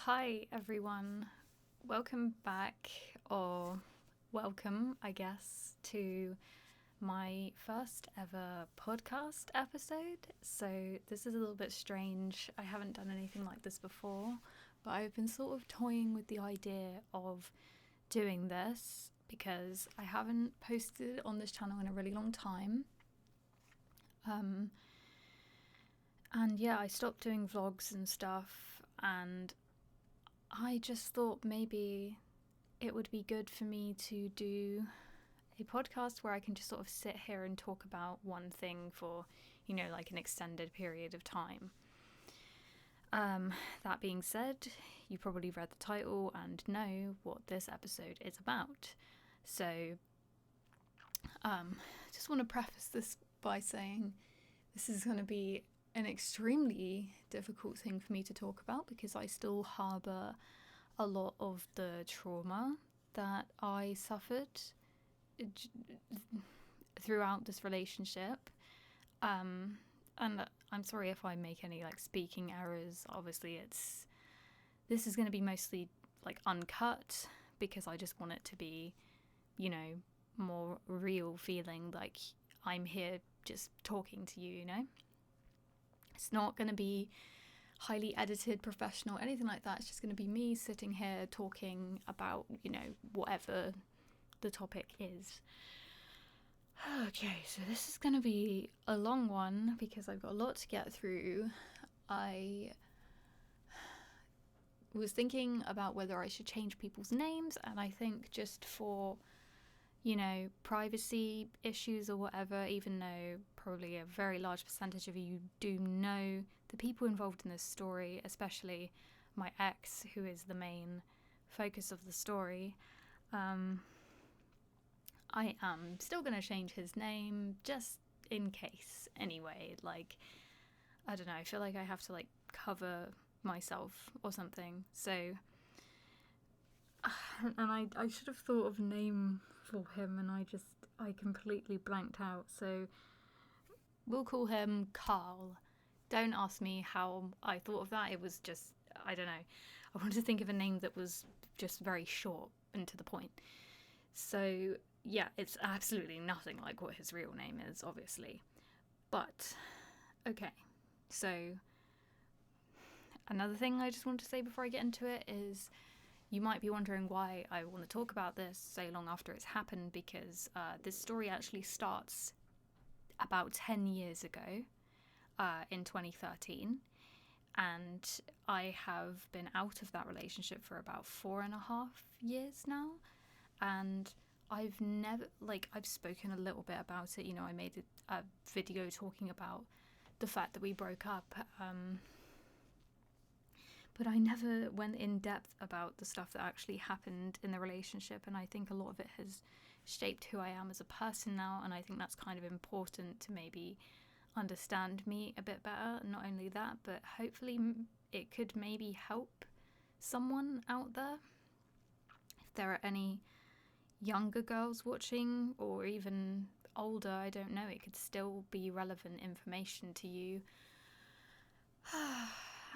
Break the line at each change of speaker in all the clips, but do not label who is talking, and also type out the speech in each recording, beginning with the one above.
Hi everyone, welcome back, or welcome, I guess, to my first ever podcast episode. So this is a little bit strange. I haven't done anything like this before, but I've been sort of toying with the idea of doing this because I haven't posted on this channel in a really long time. And yeah, I stopped doing vlogs and stuff, and I just thought maybe it would be good for me to do a podcast where I can just sort of sit here and talk about one thing for, like an extended period of time. That being said, you probably read the title and know what this episode is about. So, just want to preface this by saying this is going to be an extremely difficult thing for me to talk about because I still harbour a lot of the trauma that I suffered throughout this relationship. And I'm sorry if I make any speaking errors. Obviously this is going to be mostly uncut because I just want it to be, more real, feeling like I'm here just talking to you, It's not going to be highly edited, professional, anything like that. It's just going to be me sitting here talking about, whatever the topic is. Okay, so this is going to be a long one because I've got a lot to get through. I was thinking about whether I should change people's names, and I think just for privacy issues or whatever, even though probably a very large percentage of you do know the people involved in this story, especially my ex, who is the main focus of the story, I am still going to change his name just in case anyway. I don't know, I feel like I have to cover myself or something. So, and I should have thought of a name for him, and I completely blanked out. So we'll call him Carl. Don't ask me how I thought of that. It was just, I don't know. I wanted to think of a name that was just very short and to the point. So yeah, it's absolutely nothing like what his real name is, obviously. But okay, so another thing I just want to say before I get into it is, you might be wondering why I want to talk about this so long after it's happened, because this story actually starts about 10 years ago, in 2013, and I have been out of that relationship for about 4.5 years now, and I've never, I've spoken a little bit about it, I made a video talking about the fact that we broke up, but I never went in depth about the stuff that actually happened in the relationship, and I think a lot of it has shaped who I am as a person now, and I think that's kind of important to maybe understand me a bit better. Not only that, but hopefully it could maybe help someone out there. If there are any younger girls watching, or even older, I don't know, it could still be relevant information to you.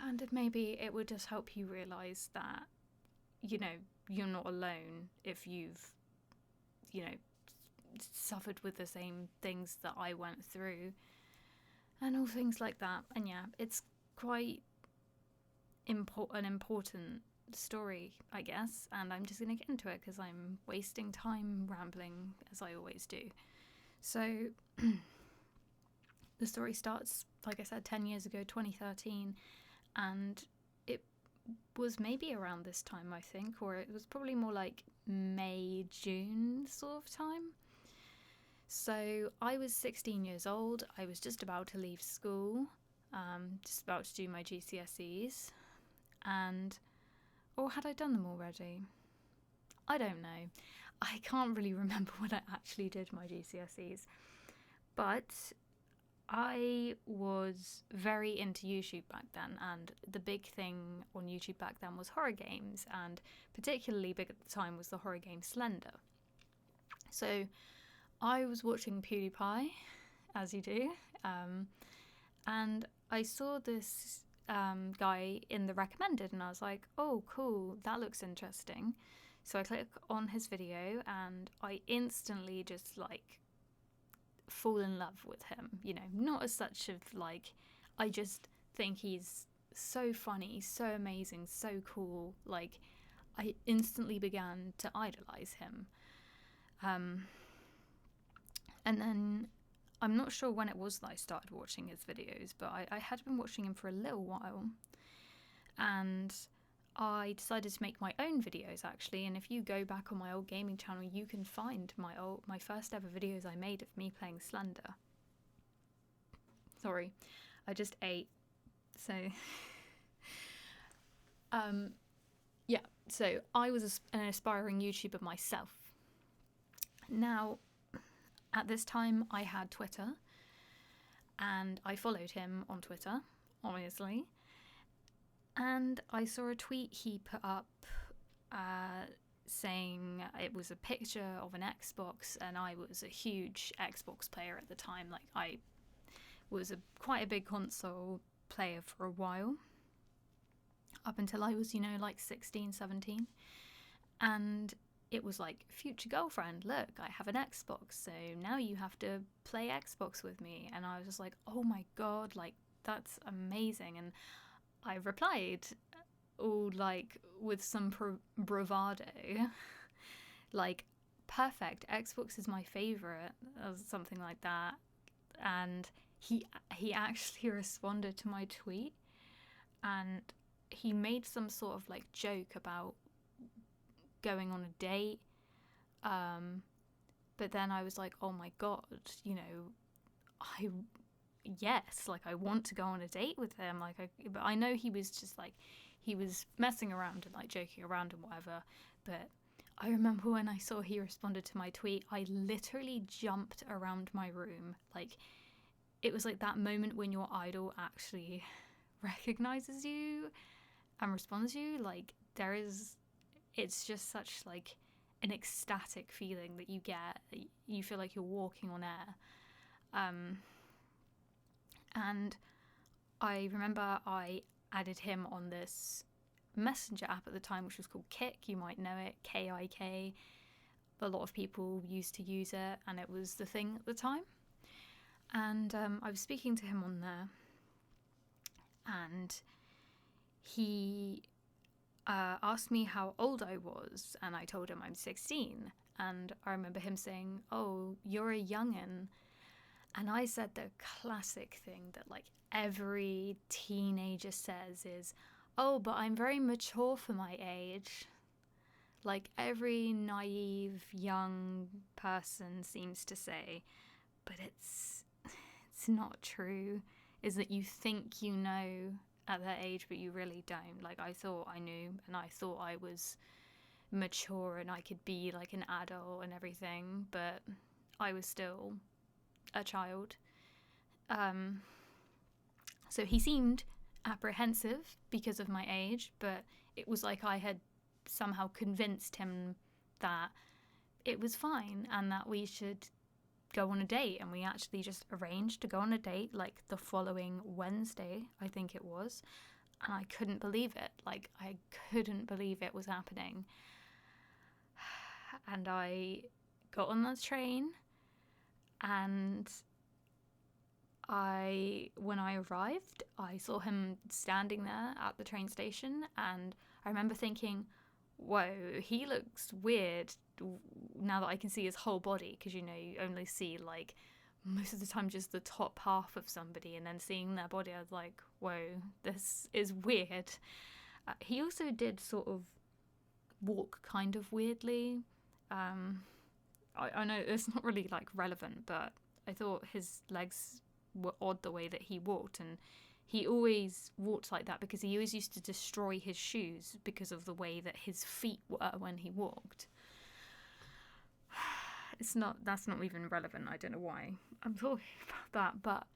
And maybe it would just help you realise that, you're not alone if you've, suffered with the same things that I went through and all things like that. And yeah, it's quite an important story, I guess, and I'm just going to get into it because I'm wasting time rambling as I always do. So the story starts, like I said, 10 years ago, 2013, and it was maybe around this time, I think, or it was probably more like May, June sort of time. So I was 16 years old. I was just about to leave school, just about to do my GCSEs, or had I done them already? I don't know. I can't really remember when I actually did my GCSEs, but I was very into YouTube back then, and the big thing on YouTube back then was horror games, and particularly big at the time was the horror game Slender. So I was watching PewDiePie, as you do, and I saw this guy in the recommended, and I was like, oh, cool, that looks interesting. So I click on his video, and I instantly just like fall in love with him. You know, not as such of like, I just think he's so funny, so amazing, so cool. Like, I instantly began to idolize him. And then I'm not sure when it was that I started watching his videos, but I had been watching him for a little while, and I decided to make my own videos actually. And if you go back on my old gaming channel, you can find my first ever videos I made of me playing Slender. Sorry, I just ate. So yeah, so I was an aspiring YouTuber myself. Now, at this time, I had Twitter, and I followed him on Twitter, obviously. And I saw a tweet he put up saying it was a picture of an Xbox, and I was a huge Xbox player at the time. Like, I was quite a big console player for a while, up until I was, like 16, 17. And it was like, future girlfriend, look, I have an Xbox, so now you have to play Xbox with me. And I was just like, oh my god, like, that's amazing. And I replied, all like with some bravado, like, perfect, Xbox is my favorite, or something like that. And he actually responded to my tweet, and he made some sort of like joke about going on a date, but then I was like, oh my god, I want to go on a date with him. But I know he was just like, he was messing around and like joking around and whatever. But I remember when I saw he responded to my tweet, I literally jumped around my room. Like, it was like that moment when your idol actually recognizes you and responds to you. Like, it's just such like an ecstatic feeling that you get. You feel like you're walking on air. And I remember I added him on this messenger app at the time, which was called Kik. You might know it, Kik. A lot of people used to use it, and it was the thing at the time. And I was speaking to him on there, and he asked me how old I was, and I told him I'm 16. And I remember him saying, oh, you're a young'un. And I said the classic thing that like every teenager says is, oh, but I'm very mature for my age. Like every naive young person seems to say, but it's not true. Is that you think you know at that age, but you really don't. Like, I thought I knew, and I thought I was mature and I could be like an adult and everything, but I was still a child. So he seemed apprehensive because of my age, but it was like I had somehow convinced him that it was fine and that we should go on a date. And we actually just arranged to go on a date like the following Wednesday, I think it was. And I couldn't believe it. Like, I couldn't believe it was happening. And I got on the train, and when I arrived, I saw him standing there at the train station, and I remember thinking, whoa, he looks weird now that I can see his whole body, because you only see like most of the time just the top half of somebody, and then seeing their body, I was like, whoa, this is weird. He also did sort of walk kind of weirdly. I know it's not really like relevant, but I thought his legs were odd the way that he walked, and he always walked like that because he always used to destroy his shoes because of the way that his feet were when he walked. That's not even relevant. I don't know why I'm talking about that, but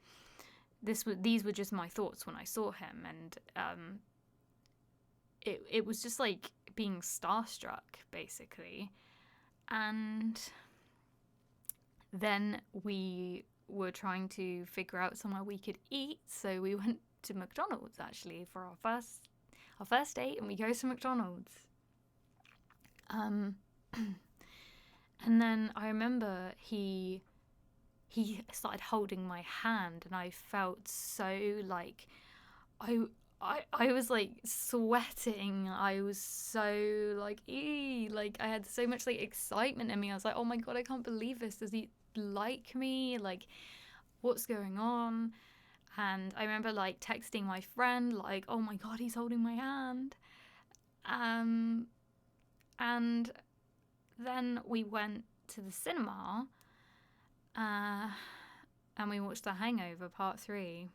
these were just my thoughts when I saw him, and it was just like being starstruck, basically. And then we were trying to figure out somewhere we could eat, so we went to McDonald's actually for our first date, and we go to McDonald's. And then I remember he started holding my hand, and I felt so like I was like sweating. I was so like, like I had so much like excitement in me. I was like, oh my God, I can't believe this. Does he like me? Like, what's going on? And I remember like texting my friend, like, oh my God, he's holding my hand. And then we went to the cinema, and we watched The Hangover Part 3.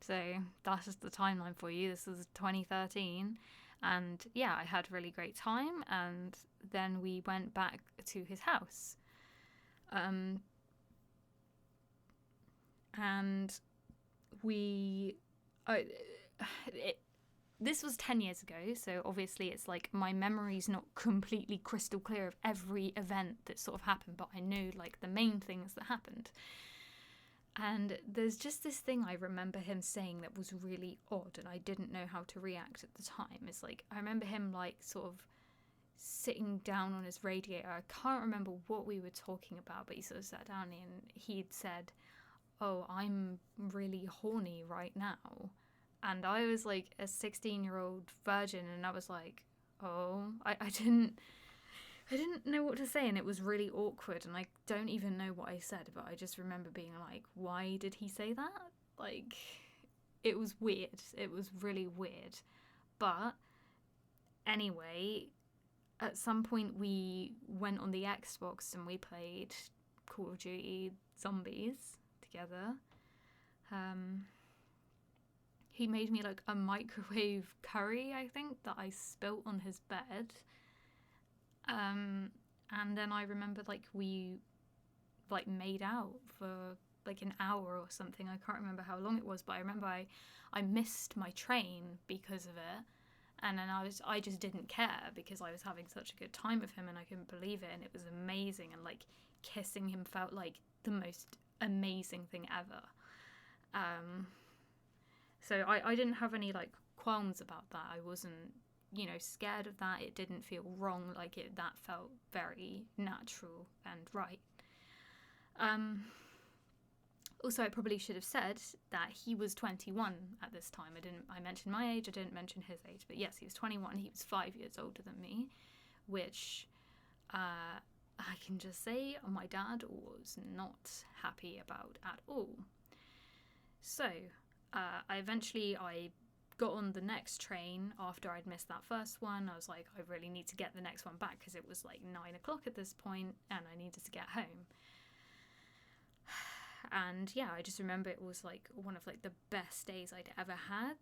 So that's just the timeline for you. This was 2013. And yeah, I had a really great time. And then we went back to his house. And this was 10 years ago, so obviously it's like my memory's not completely crystal clear of every event that sort of happened, but I know like the main things that happened. And there's just this thing I remember him saying that was really odd, and I didn't know how to react at the time. It's like, I remember him like sort of sitting down on his radiator. I can't remember what we were talking about, but he sort of sat down and he'd said, oh, I'm really horny right now. And I was like a 16-year-old virgin, and I was like, oh, I didn't know what to say, and it was really awkward, and I don't even know what I said, but I just remember being like, why did he say that? Like, it was weird. It was really weird. But anyway, at some point we went on the Xbox and we played Call of Duty Zombies together. He made me like a microwave curry, I think, that I spilt on his bed. And then I remember like we like made out for like an hour or something. I can't remember how long it was, but I remember I missed my train because of it. And then I just didn't care because I was having such a good time with him and I couldn't believe it, and it was amazing, and like kissing him felt like the most amazing thing ever. So I didn't have any like qualms about that. I wasn't, scared of that. It didn't feel wrong. Like that felt very natural and right. Also, I probably should have said that he was 21 at this time. I mentioned my age. I didn't mention his age, but yes, he was 21. He was 5 years older than me, which I can just say my dad was not happy about at all. So I got on the next train after I'd missed that first one. I was like, I really need to get the next one back because it was like 9 o'clock at this point and I needed to get home. And yeah, I just remember it was like one of like the best days I'd ever had.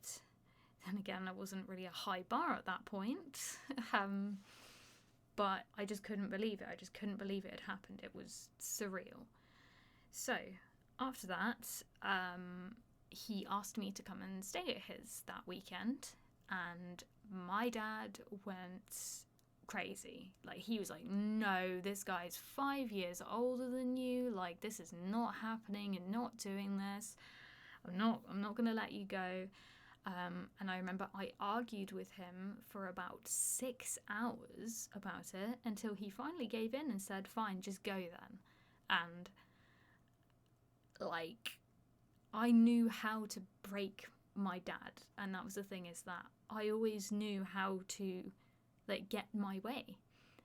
Then again, I wasn't really a high bar at that point. But I just couldn't believe it. I just couldn't believe it had happened. It was surreal. So after that, he asked me to come and stay at his that weekend, and my dad went crazy. Like, he was like, no, this guy's 5 years older than you, like, this is not happening, and not doing this. I'm not gonna let you go. And I remember I argued with him for about 6 hours about it until he finally gave in and said, fine, just go then. And like, I knew how to break my dad, and that was the thing, is that I always knew how to like get my way,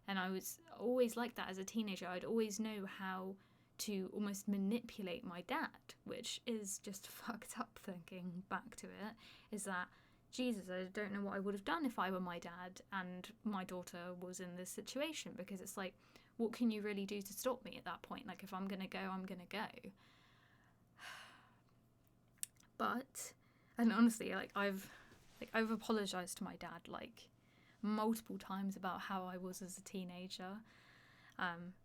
and I was always like that as a teenager. I'd always know how to almost manipulate my dad, which is just fucked up thinking back to it, is that, Jesus, I don't know what I would have done if I were my dad and my daughter was in this situation, because it's like, what can you really do to stop me at that point? Like, if I'm gonna go, I'm gonna go. But, and honestly, like I've apologized to my dad like multiple times about how I was as a teenager.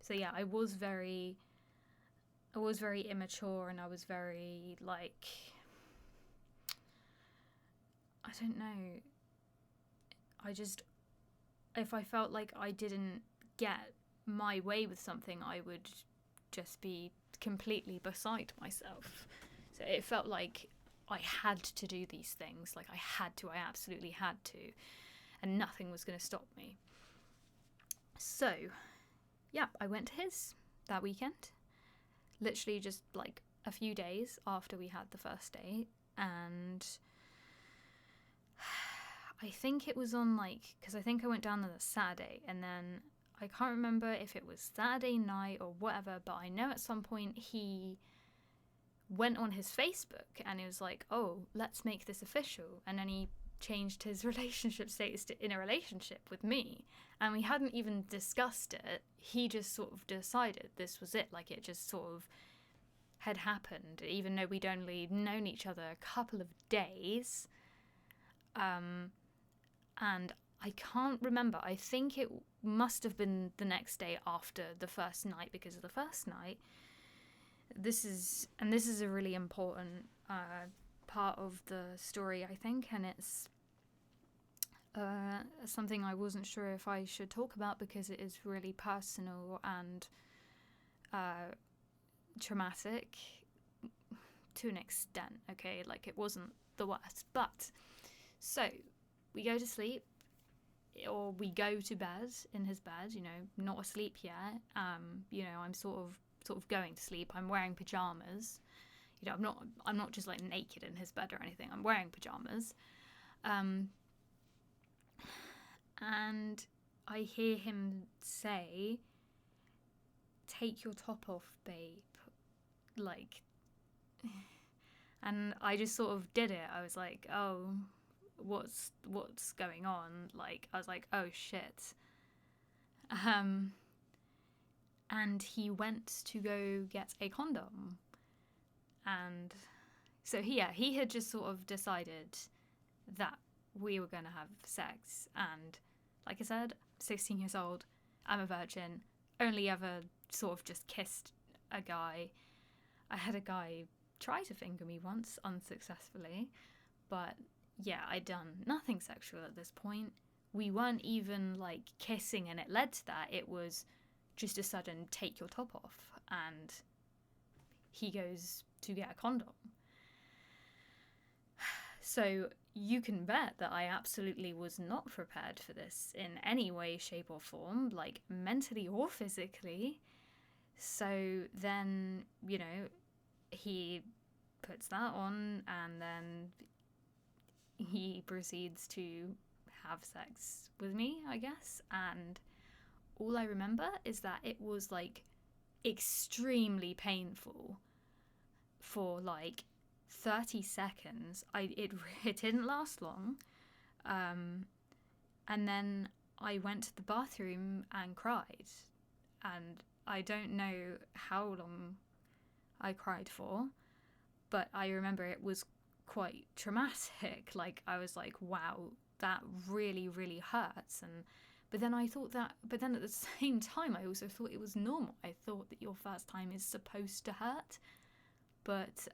So yeah, I was very immature, and I was very like, I don't know. If I felt like I didn't get my way with something, I would just be completely beside myself. So it felt like I had to do these things. Like, I absolutely had to. And nothing was going to stop me. So, yeah, I went to his that weekend. Literally just like a few days after we had the first date. And I think it was on like, because I think I went down on a Saturday, and then I can't remember if it was Saturday night or whatever, but I know at some point he went on his Facebook and he was like, oh, let's make this official. And then he changed his relationship status to in a relationship with me. And we hadn't even discussed it. He just sort of decided this was it. Like, it just sort of had happened, even though we'd only known each other a couple of days. And I can't remember. I think it must have been the next day after the first night, because of the first night. This is a really important part of the story, I think, and it's something I wasn't sure if I should talk about because it is really personal and traumatic to an extent, okay? Like, it wasn't the worst. But, so, we go to sleep, or we go to bed, in his bed, you know, not asleep yet. You know, I'm sort of going to sleep. I'm wearing pajamas. You know, I'm not just like naked in his bed or anything. I'm wearing pajamas. And I hear him say, "Take your top off, babe." Like, and I just sort of did it. I was like, oh, what's going on? Like, I was like, oh shit. And he went to go get a condom. And so he had just sort of decided that we were going to have sex. And like I said, 16 years old, I'm a virgin, only ever sort of just kissed a guy. I had a guy try to finger me once, unsuccessfully. But yeah, I'd done nothing sexual at this point. We weren't even like kissing and it led to that. It was just a sudden take your top off, and he goes to get a condom. So you can bet that I absolutely was not prepared for this in any way, shape or form, like mentally or physically. So then, you know, he puts that on and then he proceeds to have sex with me, I guess. And all I remember is that it was like extremely painful for like 30 seconds. It didn't last long. And then I went to the bathroom and cried. And I don't know how long I cried for, but I remember it was quite traumatic. Like, I was like, wow, that really, really hurts. But then at the same time, I also thought it was normal. I thought that your first time is supposed to hurt. But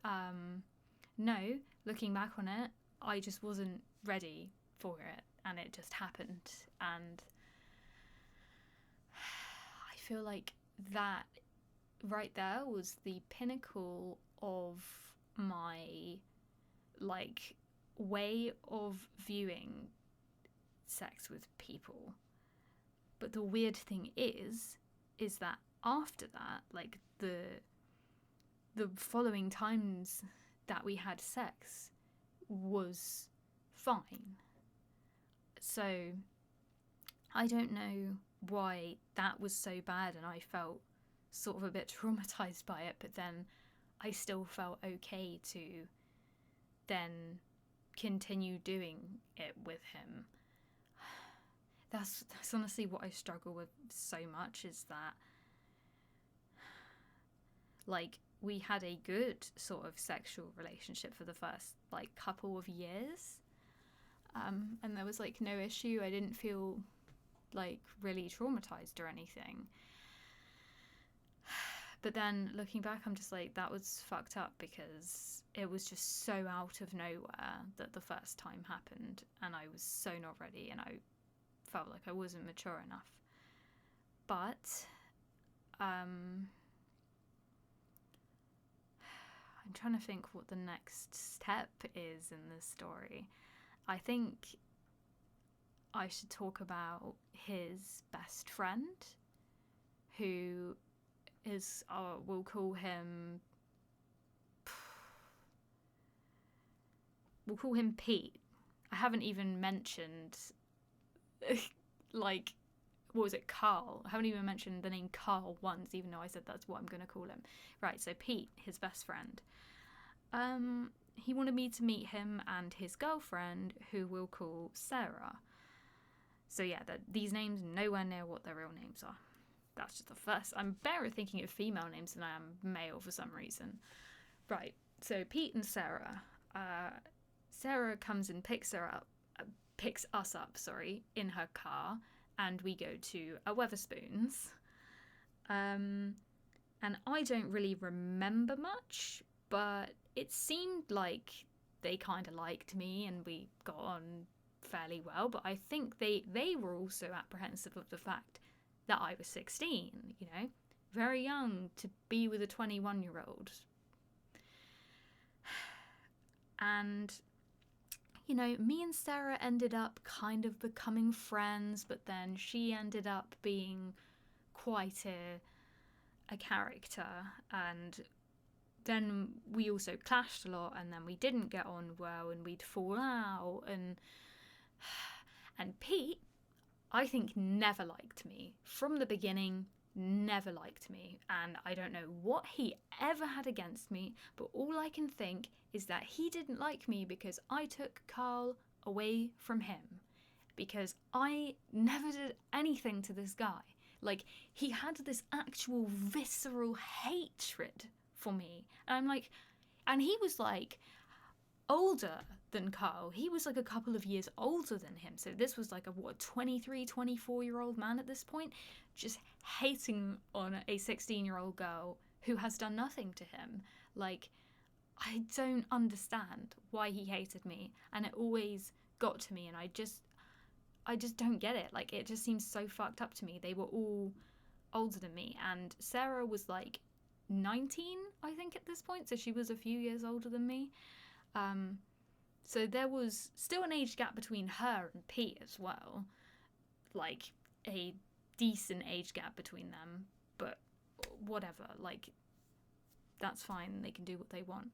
no, looking back on it, I just wasn't ready for it. And it just happened. And I feel like that right there was the pinnacle of my, like, way of viewing sex with people. But the weird thing is that after that, like, the following times that we had sex was fine. So I don't know why that was so bad, and I felt sort of a bit traumatized by it, but then I still felt okay to then continue doing it with him. That's honestly what I struggle with so much, is that, like, we had a good sort of sexual relationship for the first, like, couple of years. And there was, like, no issue. I didn't feel, like, really traumatized or anything. But then looking back, I'm just like, that was fucked up, because it was just so out of nowhere that the first time happened, and I was so not ready, and I felt like I wasn't mature enough. But I'm trying to think what the next step is in this story. I think I should talk about his best friend, who is, we'll call him Pete. I haven't even mentioned, like, what was it, Carl? I haven't even mentioned the name Carl once, even though I said that's what I'm going to call him. Right, so Pete, his best friend. He wanted me to meet him and his girlfriend, who we'll call Sarah. So yeah, these names nowhere near what their real names are. That's just the first. I'm better at thinking of female names than I am male for some reason. Right, so Pete and Sarah. Sarah comes and picks us up, in her car, and we go to a Weatherspoons. And I don't really remember much, but it seemed like they kind of liked me and we got on fairly well, but I think they were also apprehensive of the fact that I was 16, very young to be with a 21-year-old. And, me and Sarah ended up kind of becoming friends, but then she ended up being quite a character, and then we also clashed a lot, and then we didn't get on well, and we'd fall out, and Pete, I think, never liked me. From the beginning, never liked me, and I don't know what he ever had against me, but all I can think is that he didn't like me because I took Carl away from him, because I never did anything to this guy. Like, he had this actual visceral hatred for me, and I'm like, and he was like older than Carl. He was like a couple of years older than him, so this was like a 23, 24-year-old man at this point, just hating on a 16-year-old girl who has done nothing to him. Like, I don't understand why he hated me, and it always got to me, and I just don't get it. Like, it just seems so fucked up to me. They were all older than me, and Sarah was like 19, I think, at this point, so she was a few years older than me. So there was still an age gap between her and Pete as well, like a decent age gap between them, but whatever, like, that's fine, they can do what they want.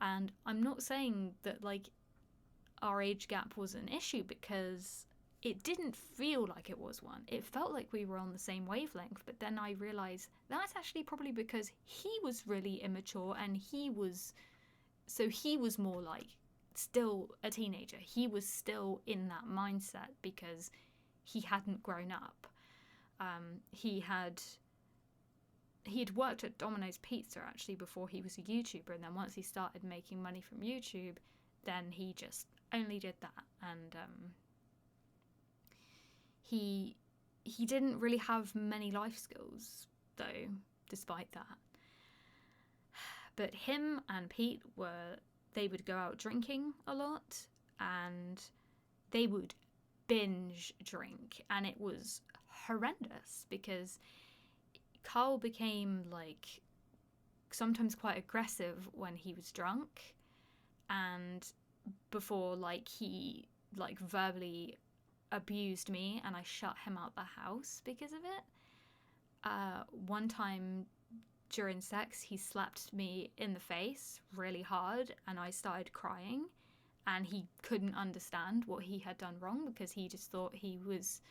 And I'm not saying that, like, our age gap was an issue, because it didn't feel like it was one. It felt like we were on the same wavelength, but then I realised that's actually probably because he was really immature, and he was more like still a teenager. He was still in that mindset because he hadn't grown up. He had worked at Domino's Pizza actually before he was a YouTuber, and then once he started making money from YouTube, then he just only did that, and he didn't really have many life skills though, despite that. But him and Pete they would go out drinking a lot, and they would binge drink, and it was horrendous because Carl became like sometimes quite aggressive when he was drunk, and before, like, he like verbally abused me, and I shut him out the house because of it. One time during sex, he slapped me in the face really hard, and I started crying, and he couldn't understand what he had done wrong because he just thought he was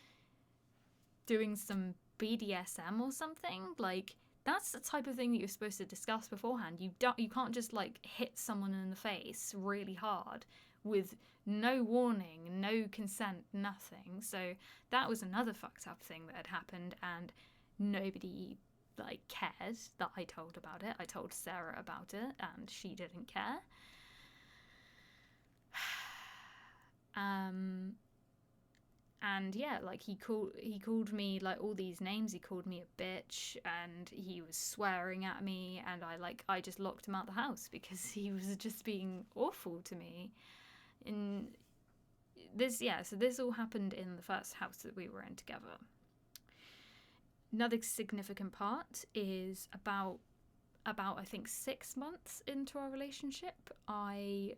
doing some BDSM or something. Like, that's the type of thing that you're supposed to discuss beforehand. You can't just like hit someone in the face really hard with no warning, no consent, nothing. So that was another fucked up thing that had happened, and nobody like cared that I told about it. I told Sarah about it, and she didn't care. And yeah, like, he called me like all these names. He called me a bitch, and he was swearing at me, and I just locked him out the house because he was just being awful to me. And so this all happened in the first house that we were in together. Another significant part is about about, I think, 6 months into our relationship, I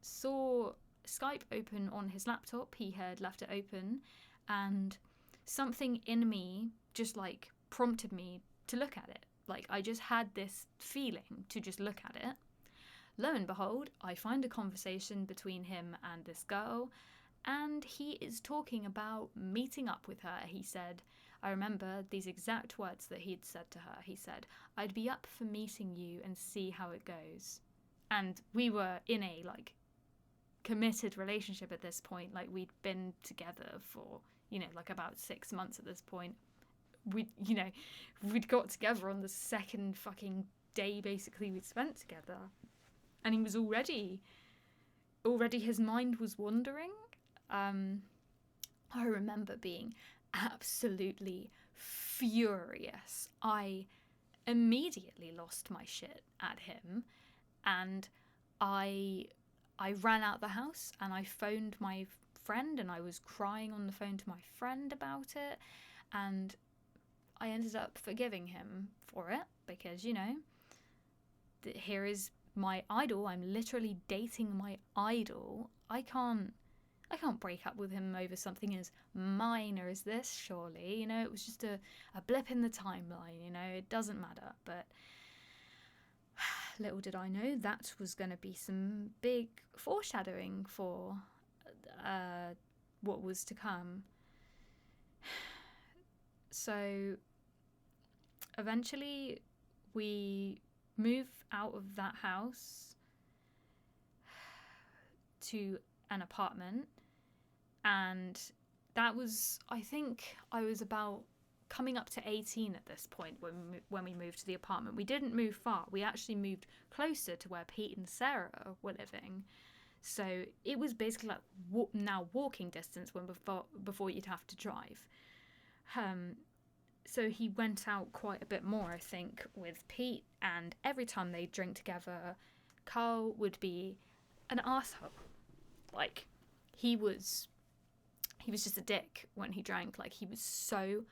saw Skype open on his laptop. He had left it open, and something in me just like prompted me to look at it. Like, I just had this feeling to just look at it. Lo and behold, I find a conversation between him and this girl, and he is talking about meeting up with her. He said, I remember these exact words that he'd said to her. He said, I'd be up for meeting you and see how it goes. And we were in a like committed relationship at this point. Like, we'd been together for, like about 6 months at this point. We'd got together on the second fucking day basically we'd spent together. And he was already his mind was wandering. I remember being absolutely furious. I immediately lost my shit at him, and I ran out the house and I phoned my friend, and I was crying on the phone to my friend about it, and I ended up forgiving him for it because, here is my idol. I'm literally dating my idol. I can't break up with him over something as minor as this, surely. It was just a blip in the timeline, it doesn't matter. But little did I know that was going to be some big foreshadowing for what was to come. So eventually we move out of that house to an apartment, and that was, I think I was about coming up to 18 at this point when we moved to the apartment. We didn't move far. We actually moved closer to where Pete and Sarah were living. So it was basically like now walking distance when before you'd have to drive. So he went out quite a bit more, I think, with Pete, and every time they drink together, Carl would be an arsehole. Like, he was just a dick when he drank. Like, he was so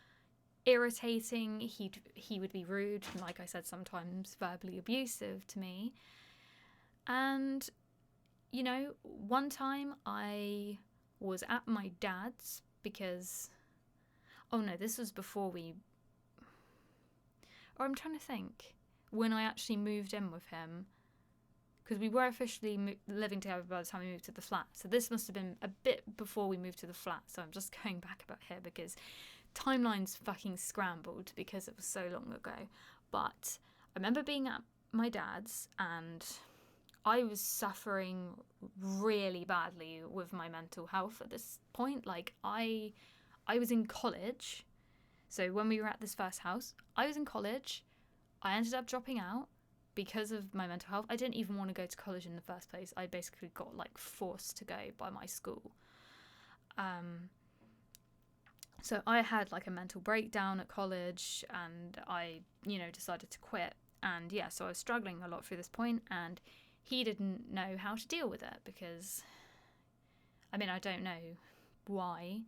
irritating. He would be rude and, like I said, sometimes verbally abusive to me. And, one time I was at my dad's because... Oh no, this was before I'm trying to think. When I actually moved in with him, because we were officially living together by the time we moved to the flat. So this must have been a bit before we moved to the flat. So I'm just going back about here because timeline's fucking scrambled because it was so long ago. But I remember being at my dad's, and I was suffering really badly with my mental health at this point. Like, I was in college. So when we were at this first house, I was in college. I ended up dropping out because of my mental health. I didn't even want to go to college in the first place. I basically got forced to go by my school. So I had a mental breakdown at college, and I, decided to quit. And yeah, so I was struggling a lot through this point, and he didn't know how to deal with it because, I don't know why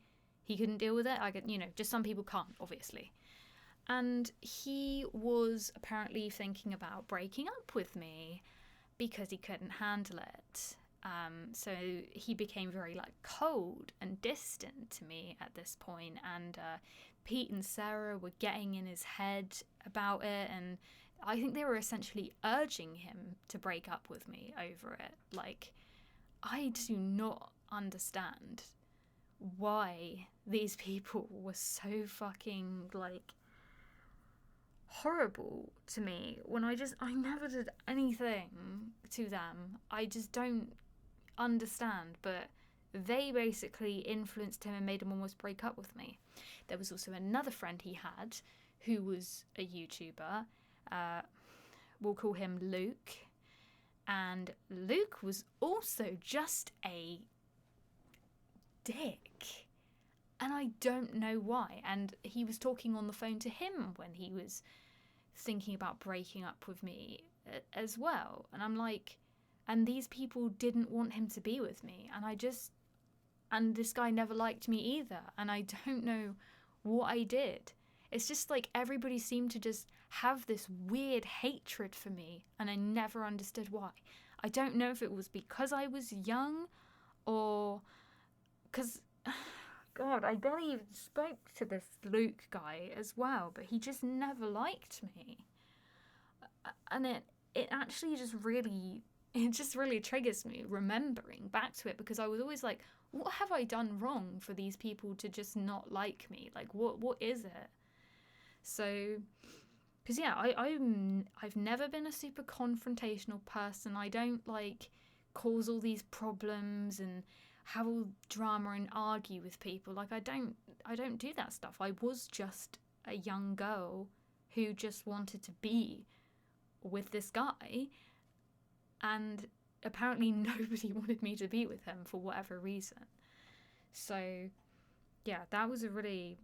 he couldn't deal with it. Just some people can't, obviously. And he was apparently thinking about breaking up with me because he couldn't handle it. So he became very cold and distant to me at this point. And Pete and Sarah were getting in his head about it, and I think they were essentially urging him to break up with me over it. I do not understand why these people were so fucking horrible to me when I never did anything to them. I just don't understand, but they basically influenced him and made him almost break up with me. There was also another friend he had who was a YouTuber. We'll call him Luke. And Luke was also just a dick. And I don't know why. And he was talking on the phone to him when he was thinking about breaking up with me as well. And I'm and these people didn't want him to be with me. And this guy never liked me either. And I don't know what I did. It's just like everybody seemed to just have this weird hatred for me, and I never understood why. I don't know if it was because I was young or because, God, I barely even spoke to this Luke guy as well, but he just never liked me. And it actually just really, it just really triggers me remembering back to it, because I was always like, what have I done wrong for these people to just not like me? Like, what is it? So, because yeah, I've never been a super confrontational person. I don't like cause all these problems and have all drama and argue with people. Like, I don't do that stuff. I was just a young girl who just wanted to be with this guy, and apparently nobody wanted me to be with him for whatever reason. So yeah, that was a really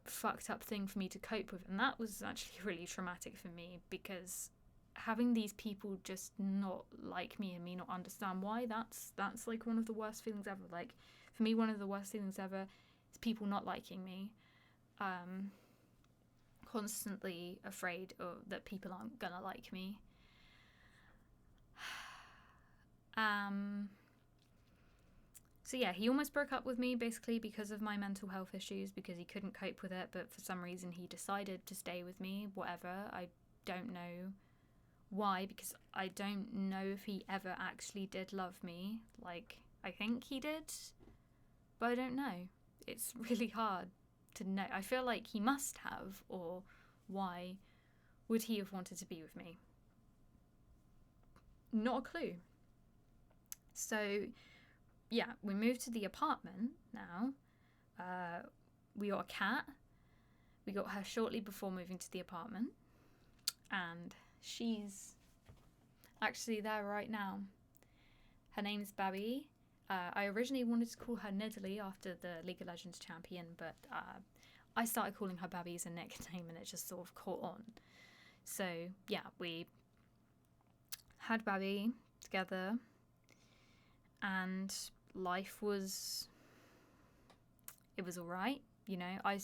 fucked up thing for me to cope with, and that was actually really traumatic for me, because having these people just not like me and me not understand why, that's like one of the worst feelings ever. Like, for me, one of the worst feelings ever is people not liking me. Constantly afraid that people aren't gonna like me. So yeah, he almost broke up with me basically because of my mental health issues, because he couldn't cope with it, but for some reason he decided to stay with me, whatever. I don't know why, because I don't know if he ever actually did love me. Like, I think he did, but I don't know. It's really hard to know. I feel like he must have, or why would he have wanted to be with me? Not a clue. So yeah, we moved to the apartment now. We got a cat. We got her shortly before moving to the apartment, and she's actually there right now. Her name's Babby. I originally wanted to call her Nidalee after the League of Legends champion, but I started calling her Babby as a nickname, and it just sort of caught on. So yeah, we had Babby together, and life was alright. You know, I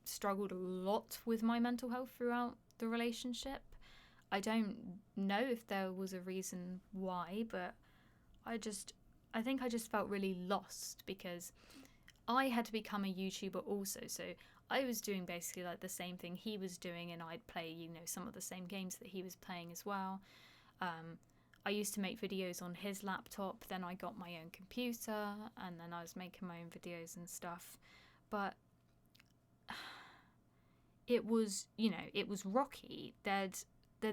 struggled a lot with my mental health throughout the relationship. I don't know if there was a reason why, but I think I just felt really lost, because I had to become a YouTuber also. So I was doing basically like the same thing he was doing, and I'd play, you know, some of the same games that he was playing as well. I used to make videos on his laptop, then I got my own computer, and then I was making my own videos and stuff. But it was, you know, it was rocky. There'd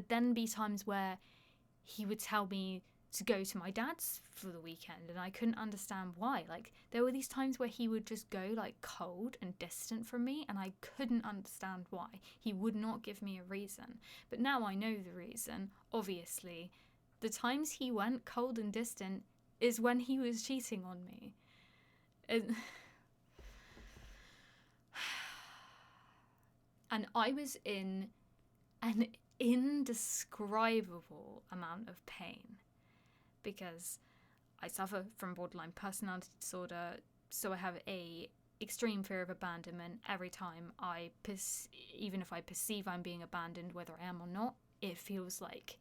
then be times where he would tell me to go to my dad's for the weekend, and I couldn't understand why. Like, there were these times where he would just go like cold and distant from me, and I couldn't understand why. He would not give me a reason. But now I know the reason, obviously. The times he went cold and distant is when he was cheating on me. And I was in an indescribable amount of pain, because I suffer from borderline personality disorder, so I have a extreme fear of abandonment. Every time even if I perceive I'm being abandoned, whether I am or not, it feels like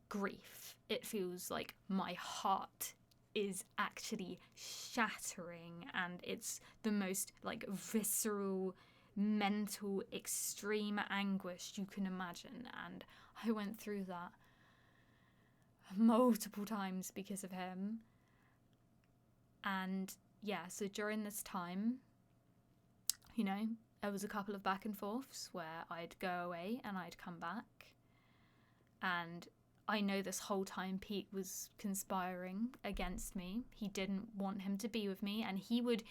grief. It feels like my heart is actually shattering, and it's the most like visceral, mental, extreme anguish you can imagine. And I went through that multiple times because of him. And yeah, so during this time, you know, there was a couple of back and forths where I'd go away and I'd come back, and I know this whole time Pete was conspiring against me. He didn't want him to be with me, and he would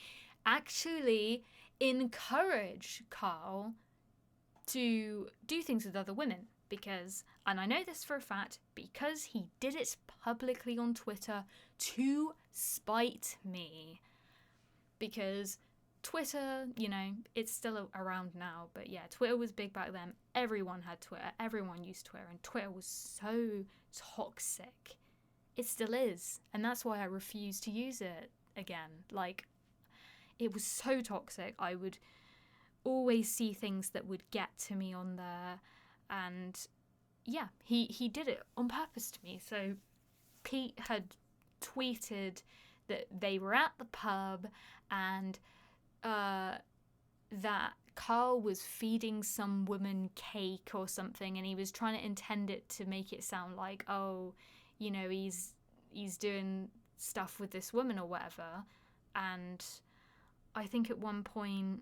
actually encourage Carl to do things with other women, because, and I know this for a fact, because he did it publicly on Twitter to spite me. Because Twitter, you know, it's still around now, but yeah, Twitter was big back then. Everyone had Twitter, everyone used Twitter, and Twitter was so toxic. It still is, and that's why I refuse to use it again. Like, it was so toxic. I would always see things that would get to me on there. And yeah, he did it on purpose to me. So Pete had tweeted that they were at the pub and that Carl was feeding some woman cake or something, and he was trying to intend it to make it sound like, oh, you know, he's doing stuff with this woman or whatever. And I think at one point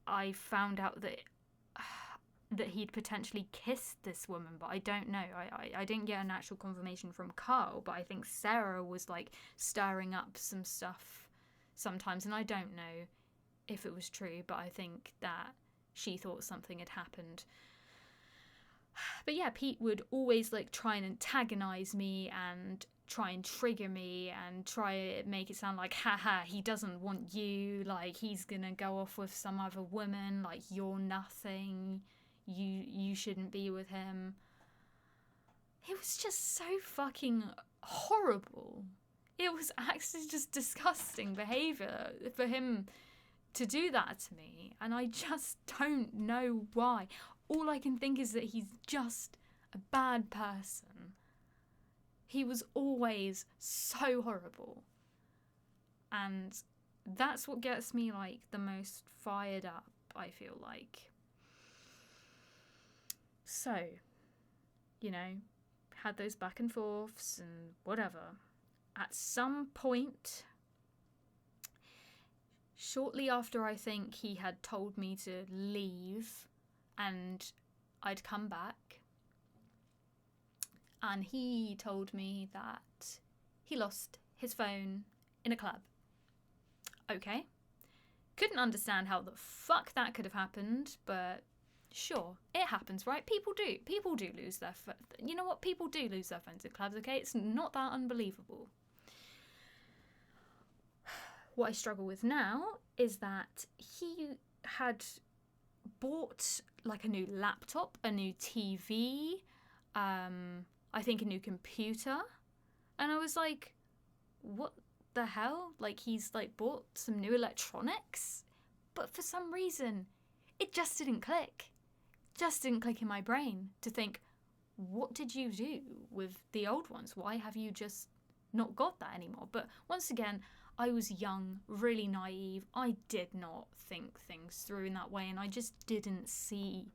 I found out that he'd potentially kissed this woman, but I don't know. I didn't get an actual confirmation from Carl, but I think Sarah was like stirring up some stuff sometimes, and I don't know if it was true, but I think that she thought something had happened. But yeah, Pete would always like try and antagonize me and try and trigger me and try and make it sound like, haha, he doesn't want you, like he's gonna go off with some other woman, like you're nothing, you shouldn't be with him. It was just so fucking horrible. It was actually just disgusting behaviour for him to do that to me, and I just don't know why. All I can think is that he's just a bad person. He was always so horrible, and that's what gets me like the most fired up, I feel like. So, you know, had those back and forths and whatever. At some point, shortly after I think he had told me to leave and I'd come back, and he told me that he lost his phone in a club. Okay. Couldn't understand how the fuck that could have happened, but sure, it happens, right? People do lose their you know what? People do lose their phones in clubs, okay? It's not that unbelievable. What I struggle with now is that he had bought like a new laptop, a new TV, I think a new computer, and I was like, what the hell? Like, he's like bought some new electronics, but for some reason it just didn't click. Just didn't click in my brain to think, what did you do with the old ones? Why have you just not got that anymore? But once again, I was young, really naive. I did not think things through in that way, and I just didn't see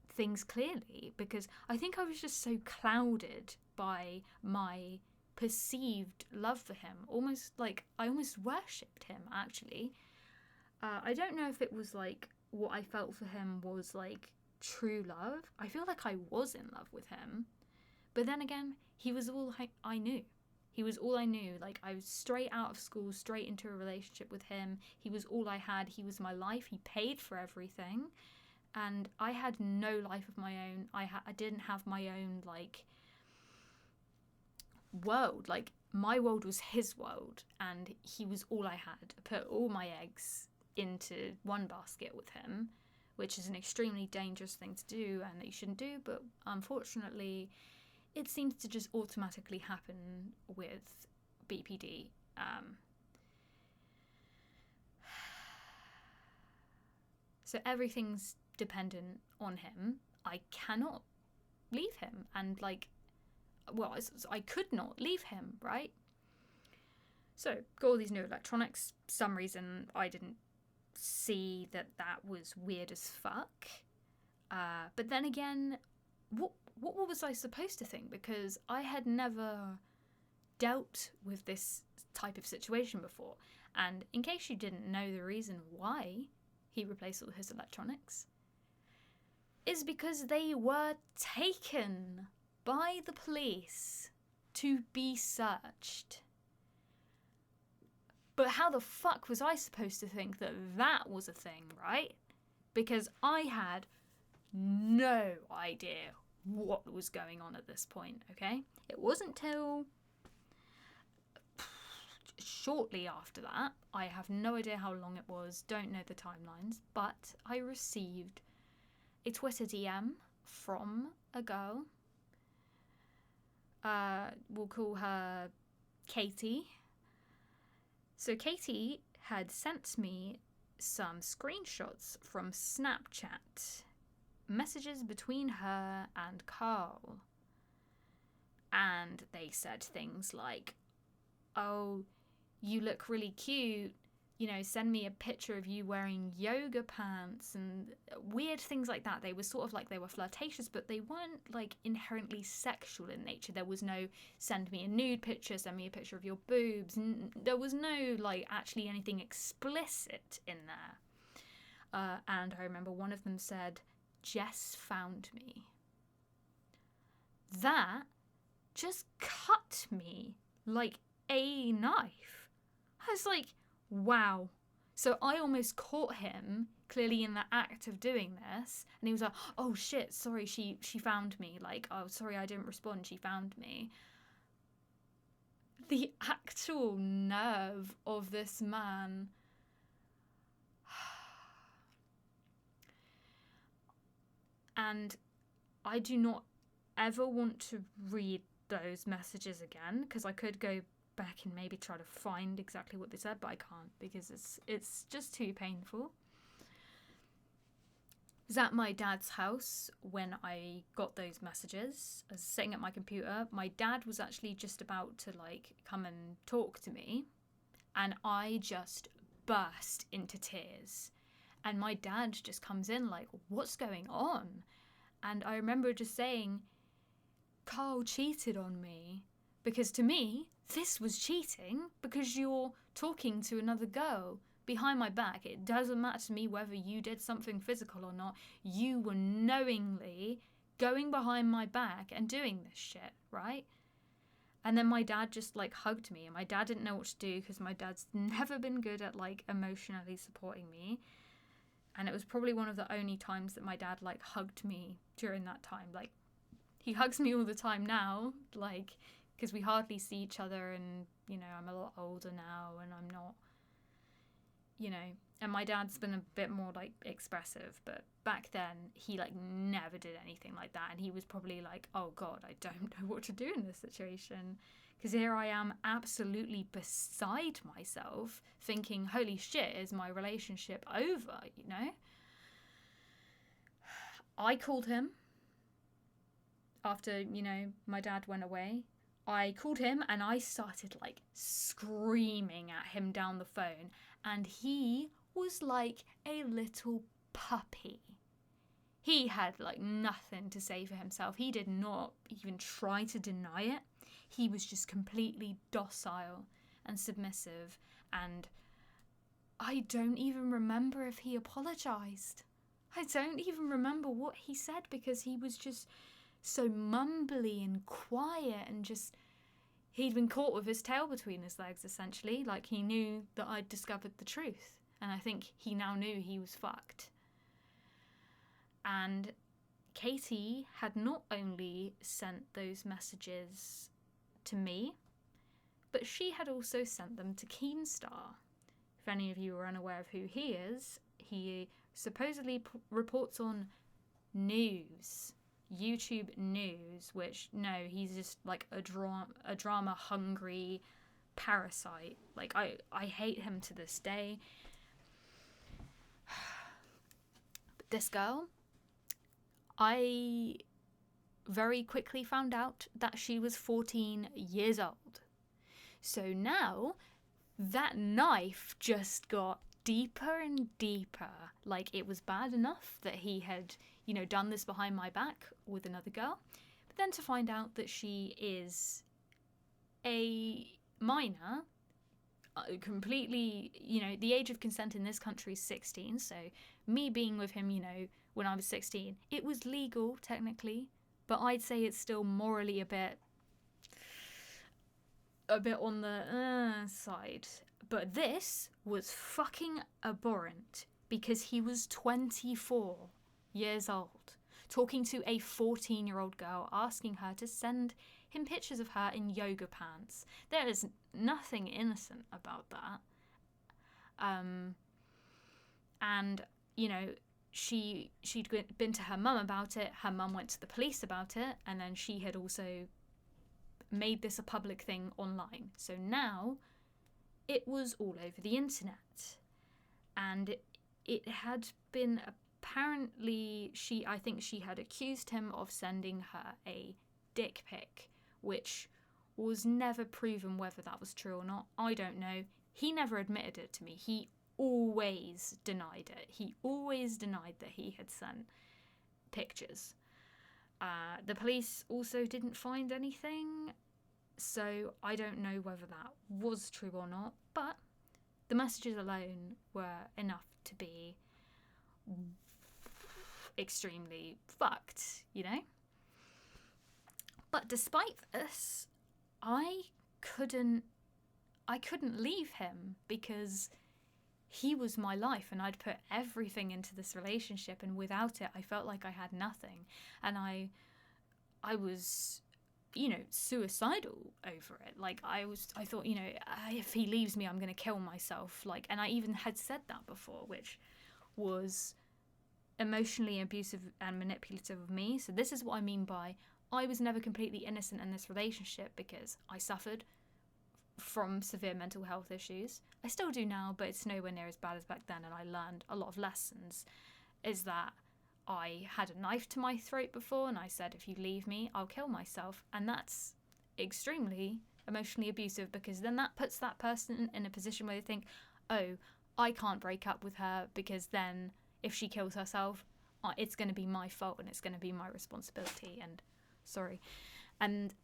things clearly because I think I was just so clouded by my perceived love for him. Almost like I almost worshipped him, actually. I don't know if it was like what I felt for him was like true love. I feel like I was in love with him. But then again, he was all I knew. He was all I knew. Like, I was straight out of school, straight into a relationship with him. He was all I had. He was my life. He paid for everything. And I had no life of my own. I didn't have my own, like, world. Like, my world was his world. And he was all I had. I put all my eggs into one basket with him, which is an extremely dangerous thing to do and that you shouldn't do. But unfortunately, it seems to just automatically happen with BPD. So everything's dependent on him. I cannot leave him. And like, well, I could not leave him, right? So, got all these new electronics. For some reason, I didn't see that was weird as fuck. But then again, what was I supposed to think? Because I had never dealt with this type of situation before. And in case you didn't know the reason why he replaced all his electronics, is because they were taken by the police to be searched. But how the fuck was I supposed to think that was a thing, right? Because I had no idea what was going on at this point, okay? It wasn't till shortly after that, I have no idea how long it was, don't know the timelines, but I received a Twitter DM from a girl. We'll call her Katie. So Katie had sent me some screenshots from Snapchat, messages between her and Carl. And they said things like, oh, you look really cute, you know, send me a picture of you wearing yoga pants, and weird things like that. They were sort of like, they were flirtatious, but they weren't like inherently sexual in nature. There was no send me a nude picture, send me a picture of your boobs. There was no like actually anything explicit in there. And I remember one of them said, Jess found me. That just cut me like a knife. I was like, wow. So I almost caught him clearly in the act of doing this, and he was like, oh shit, sorry, she found me. Like, oh, sorry, I didn't respond, she found me. The actual nerve of this man. And I do not ever want to read those messages again, because I could go back and maybe try to find exactly what they said, but I can't, because it's just too painful. I was at my dad's house when I got those messages. I was sitting at my computer. My dad was actually just about to like come and talk to me, and I just burst into tears. And my dad just comes in like, what's going on? And I remember just saying, Carl cheated on me. Because to me, this was cheating, because you're talking to another girl behind my back. It doesn't matter to me whether you did something physical or not. You were knowingly going behind my back and doing this shit, right? And then my dad just like hugged me, and my dad didn't know what to do, because my dad's never been good at like emotionally supporting me. And it was probably one of the only times that my dad like hugged me during that time. Like, he hugs me all the time now, like, because we hardly see each other, and, you know, I'm a lot older now, and I'm not, you know, and my dad's been a bit more like expressive, but back then he like never did anything like that. And he was probably like, oh God, I don't know what to do in this situation. Because here I am absolutely beside myself thinking, holy shit, is my relationship over, you know? I called him after, you know, my dad went away. I called him and I started like screaming at him down the phone. And he was like a little puppy. He had like nothing to say for himself. He did not even try to deny it. He was just completely docile and submissive, and I don't even remember if he apologised. I don't even remember what he said, because he was just so mumbly and quiet, and just, he'd been caught with his tail between his legs, essentially. Like, he knew that I'd discovered the truth, and I think he now knew he was fucked. And Katie had not only sent those messages to me, but she had also sent them to Keemstar. If any of you are unaware of who he is, he supposedly reports on news, YouTube news, which, no, he's just like a drama hungry parasite. Like, I hate him to this day. But this girl, I very quickly found out that she was 14 years old. So now that knife just got deeper and deeper. Like, it was bad enough that he had, you know, done this behind my back with another girl. But then to find out that she is a minor, completely, you know, the age of consent in this country is 16. So me being with him, you know, when I was 16, it was legal technically, but I'd say it's still morally a bit on the side. But this was fucking abhorrent, because he was 24 years old, talking to a 14-year-old girl, asking her to send him pictures of her in yoga pants. There is nothing innocent about that. And, you know, she'd been to her mum about it, her mum went to the police about it, and then she had also made this a public thing online. So now it was all over the internet. And it had been apparently, I think she had accused him of sending her a dick pic, which was never proven whether that was true or not. I don't know. He never admitted it to me. He always denied it. He always denied that he had sent pictures. The police also didn't find anything, so I don't know whether that was true or not, but the messages alone were enough to be extremely fucked, you know? But despite this, I couldn't leave him because he was my life and I'd put everything into this relationship, and without it I felt like I had nothing, and I was, you know, suicidal over it. Like I thought, you know, if he leaves me I'm going to kill myself, like, and I even had said that before, which was emotionally abusive and manipulative of me. So this is what I mean by I was never completely innocent in this relationship, because I suffered from severe mental health issues. I still do now, but it's nowhere near as bad as back then, and I learned a lot of lessons. Is that I had a knife to my throat before, and I said, if you leave me, I'll kill myself. And that's extremely emotionally abusive, because then that puts that person in a position where they think, oh, I can't break up with her, because then if she kills herself, it's going to be my fault and it's going to be my responsibility. And sorry. And,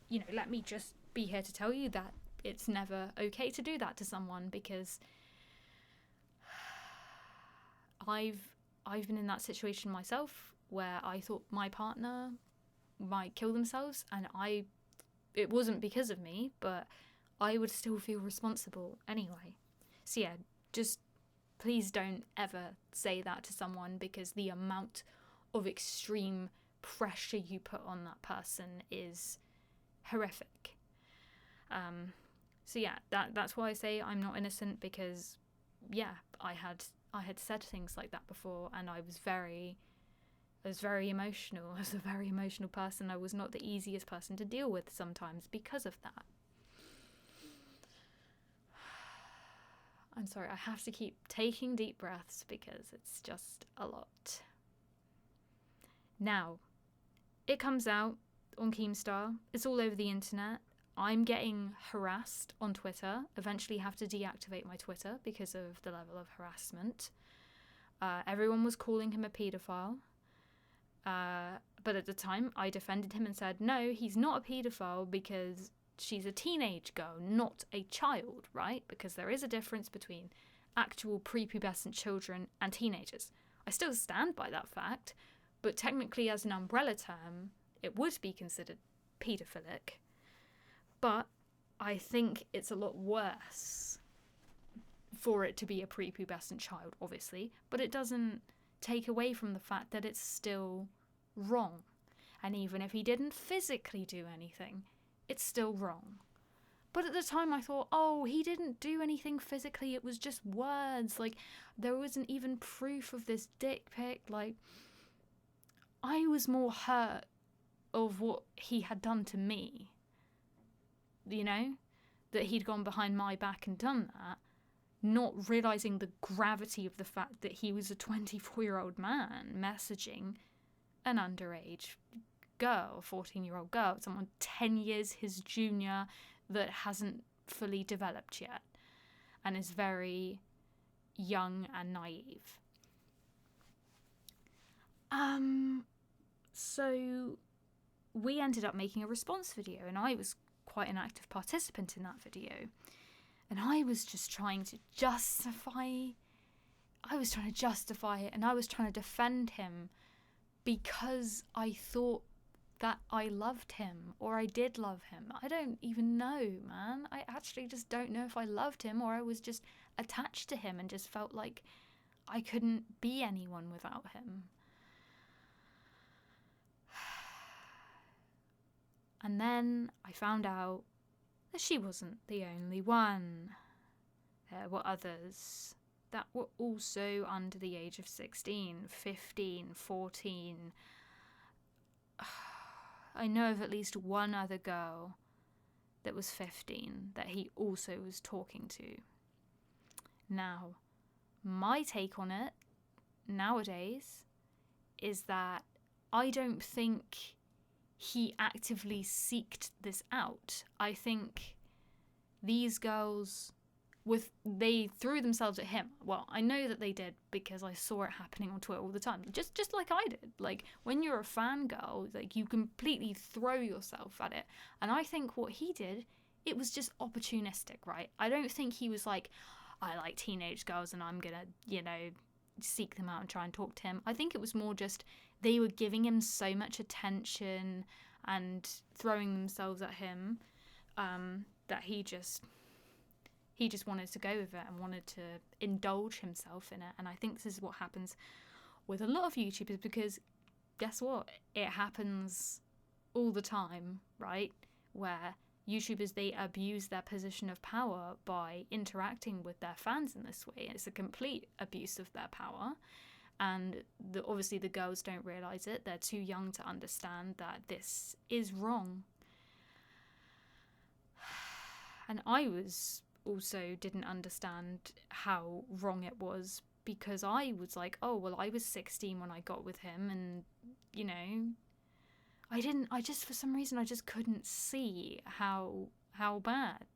you know, let me just be here to tell you that it's never okay to do that to someone, because I've been in that situation myself where I thought my partner might kill themselves, and it wasn't because of me, but I would still feel responsible anyway. So yeah, just please don't ever say that to someone, because the amount of extreme pressure you put on that person is horrific. So yeah, that's why I say I'm not innocent, because yeah, I had said things like that before, and I was very emotional. I was a very emotional person. I was not the easiest person to deal with sometimes because of that. I'm sorry, I have to keep taking deep breaths because it's just a lot. Now, it comes out on Keemstar. It's all over the internet. I'm getting harassed on Twitter. Eventually have to deactivate my Twitter because of the level of harassment. Everyone was calling him a paedophile. But at the time, I defended him and said, no, he's not a paedophile because she's a teenage girl, not a child, right? Because there is a difference between actual prepubescent children and teenagers. I still stand by that fact, but technically as an umbrella term, it would be considered paedophilic. But I think it's a lot worse for it to be a prepubescent child, obviously, but it doesn't take away from the fact that it's still wrong. And even if he didn't physically do anything, it's still wrong. But at the time I thought, oh, he didn't do anything physically, it was just words. Like, there wasn't even proof of this dick pic. Like, I was more hurt of what he had done to me. You know? That he'd gone behind my back and done that, not realising the gravity of the fact that he was a 24-year-old man messaging an underage girl, a 14-year-old girl, someone 10 years his junior that hasn't fully developed yet and is very young and naive. So we ended up making a response video, and I was quite an active participant in that video. And I was just trying to justify it, and I was trying to defend him because I thought that I loved him, or I did love him. I don't even know, man. I actually just don't know if I loved him or I was just attached to him and just felt like I couldn't be anyone without him. And then I found out that she wasn't the only one. There were others that were also under the age of 16, 15, 14. I know of at least one other girl that was 15 that he also was talking to. Now, my take on it nowadays is that I don't think he actively seeked this out. I think these girls, they threw themselves at him. Well, I know that they did because I saw it happening on Twitter all the time. Just like I did. Like, when you're a fangirl, like, you completely throw yourself at it. And I think what he did, it was just opportunistic, right? I don't think he was like, I like teenage girls and I'm gonna, seek them out and try and talk to him. I think it was more just they were giving him so much attention and throwing themselves at him that he just wanted to go with it and wanted to indulge himself in it. And I think this is what happens with a lot of YouTubers, because guess what? It happens all the time, right? Where YouTubers, they abuse their position of power by interacting with their fans in this way. It's a complete abuse of their power. And obviously the girls don't realise it. They're too young to understand that this is wrong. And I also didn't understand how wrong it was, because I was like, oh, well, I was 16 when I got with him, and, for some reason, I just couldn't see how bad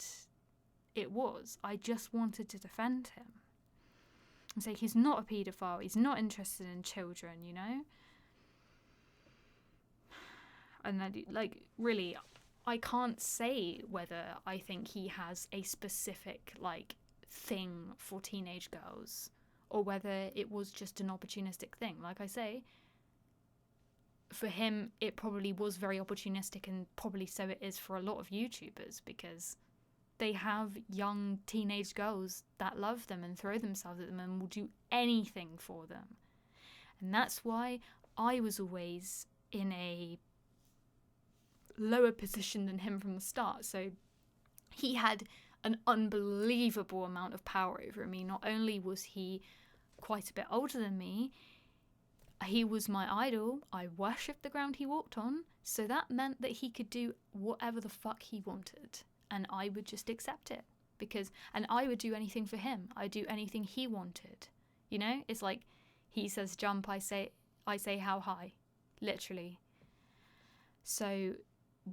it was. I just wanted to defend him and say he's not a paedophile, he's not interested in children, And then, really, I can't say whether I think he has a specific, thing for teenage girls, or whether it was just an opportunistic thing. Like I say, for him, it probably was very opportunistic, and probably so it is for a lot of YouTubers, because they have young teenage girls that love them and throw themselves at them and will do anything for them. And that's why I was always in a lower position than him from the start. So he had an unbelievable amount of power over me. Not only was he quite a bit older than me, he was my idol. I worshipped the ground he walked on. So that meant that he could do whatever the fuck he wanted, and I would just accept it, and I would do anything for him. I'd do anything he wanted. It's like he says jump, I say how high, literally. So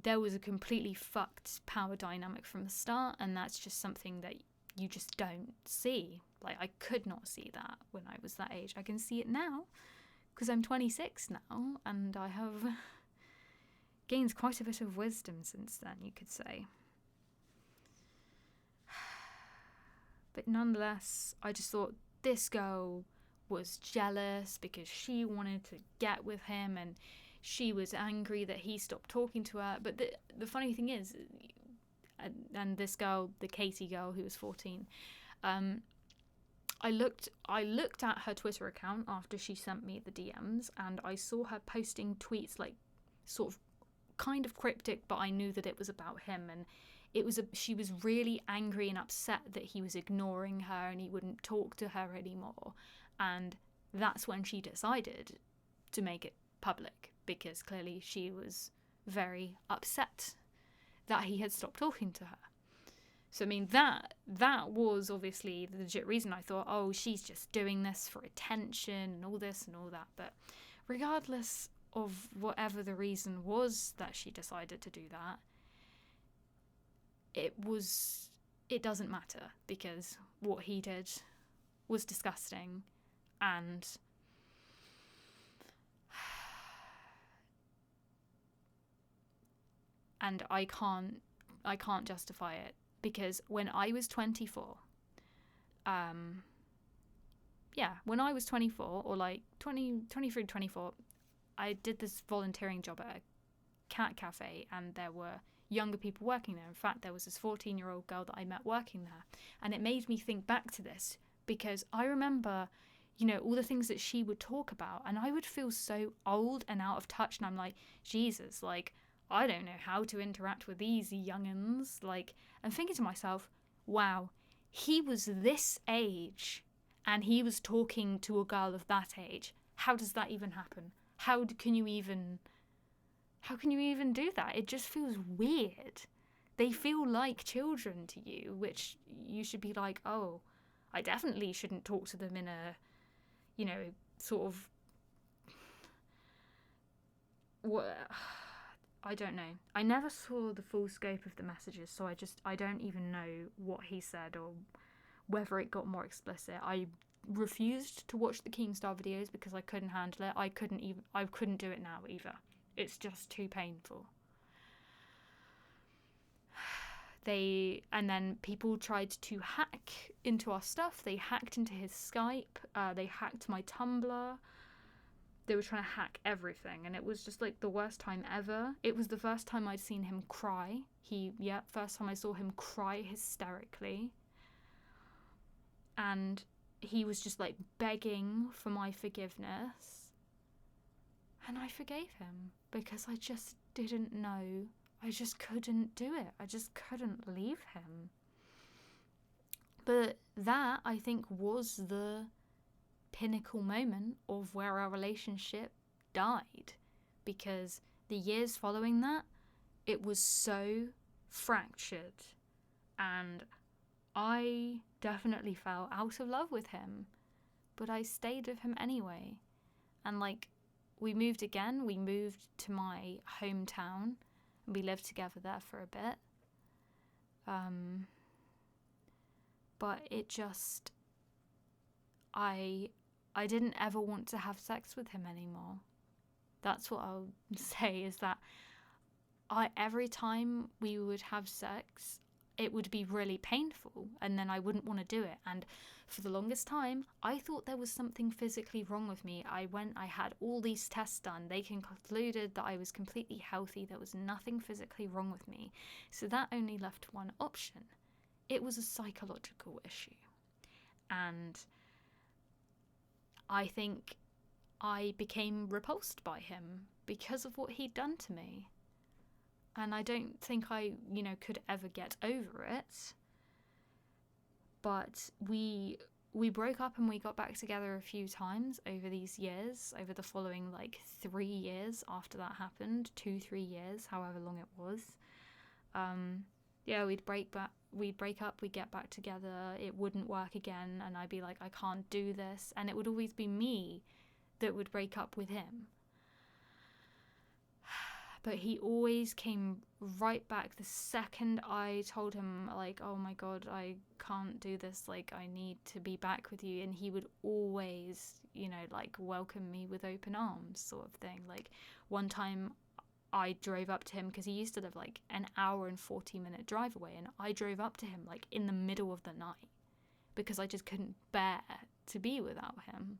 there was a completely fucked power dynamic from the start, and that's just something that you just don't see. I could not see that when I was that age. I can see it now, because I'm 26 now, and I have gained quite a bit of wisdom since then, you could say. But nonetheless, I just thought this girl was jealous because she wanted to get with him, and she was angry that he stopped talking to her. But the funny thing is, and this girl, the Katie girl who was 14, I looked at her Twitter account after she sent me the DMs, and I saw her posting tweets sort of kind of cryptic, but I knew that it was about him, and she was really angry and upset that he was ignoring her and he wouldn't talk to her anymore. And that's when she decided to make it public, because clearly she was very upset that he had stopped talking to her. So, I mean, that was obviously the legit reason. I thought, oh, she's just doing this for attention and all this and all that. But regardless of whatever the reason was that she decided to do that, it doesn't matter, because what he did was disgusting, and I can't justify it, because when I was 24, when I was 24, or 23, 24, I did this volunteering job at a cat cafe, and there were younger people working there. In fact, there was this 14-year-old girl that I met working there, and it made me think back to this, because I remember, all the things that she would talk about, and I would feel so old and out of touch, and I'm like, Jesus, I don't know how to interact with these young'uns, and thinking to myself, wow, he was this age, and he was talking to a girl of that age. How does that even happen? How can you even do that? It just feels weird. They feel like children to you, which you should be like, oh, I definitely shouldn't talk to them in a, you know, sort of, what, I don't know. I never saw the full scope of the messages, so I don't even know what he said or whether it got more explicit. I refused to watch the Keemstar videos because I couldn't handle it. I couldn't do it now either. It's just too painful. And then people tried to hack into our stuff. They hacked into his Skype. They hacked my Tumblr. They were trying to hack everything, and it was just like the worst time ever. It was the first time I'd seen him cry. First time I saw him cry hysterically. And he was just like begging for my forgiveness. And I forgave him because I just didn't know. I just couldn't do it. I just couldn't leave him. But that, I think, was the pinnacle moment of where our relationship died. Because the years following that, it was so fractured. And I definitely fell out of love with him. But I stayed with him anyway. And like, we moved again. We moved to my hometown. We lived together there for a bit. But it just, I didn't ever want to have sex with him anymore. That's what I'll say, is that every time we would have sex, it would be really painful, and then I wouldn't want to do it. And for the longest time, I thought there was something physically wrong with me. I had all these tests done. They concluded that I was completely healthy. There was nothing physically wrong with me. So that only left one option. It was a psychological issue. And I think I became repulsed by him because of what he'd done to me. And I don't think I, could ever get over it. But we broke up and we got back together a few times over these years, over the following 3 years after that happened, 2-3 years, however long it was. We'd break up, we'd get back together, it wouldn't work again, and I'd be like, I can't do this, and it would always be me that would break up with him. But he always came right back the second I told him, oh my God, I can't do this, I need to be back with you. And he would always, welcome me with open arms, sort of thing. One time I drove up to him, because he used to live an hour and 40-minute drive away, and I drove up to him in the middle of the night because I just couldn't bear to be without him.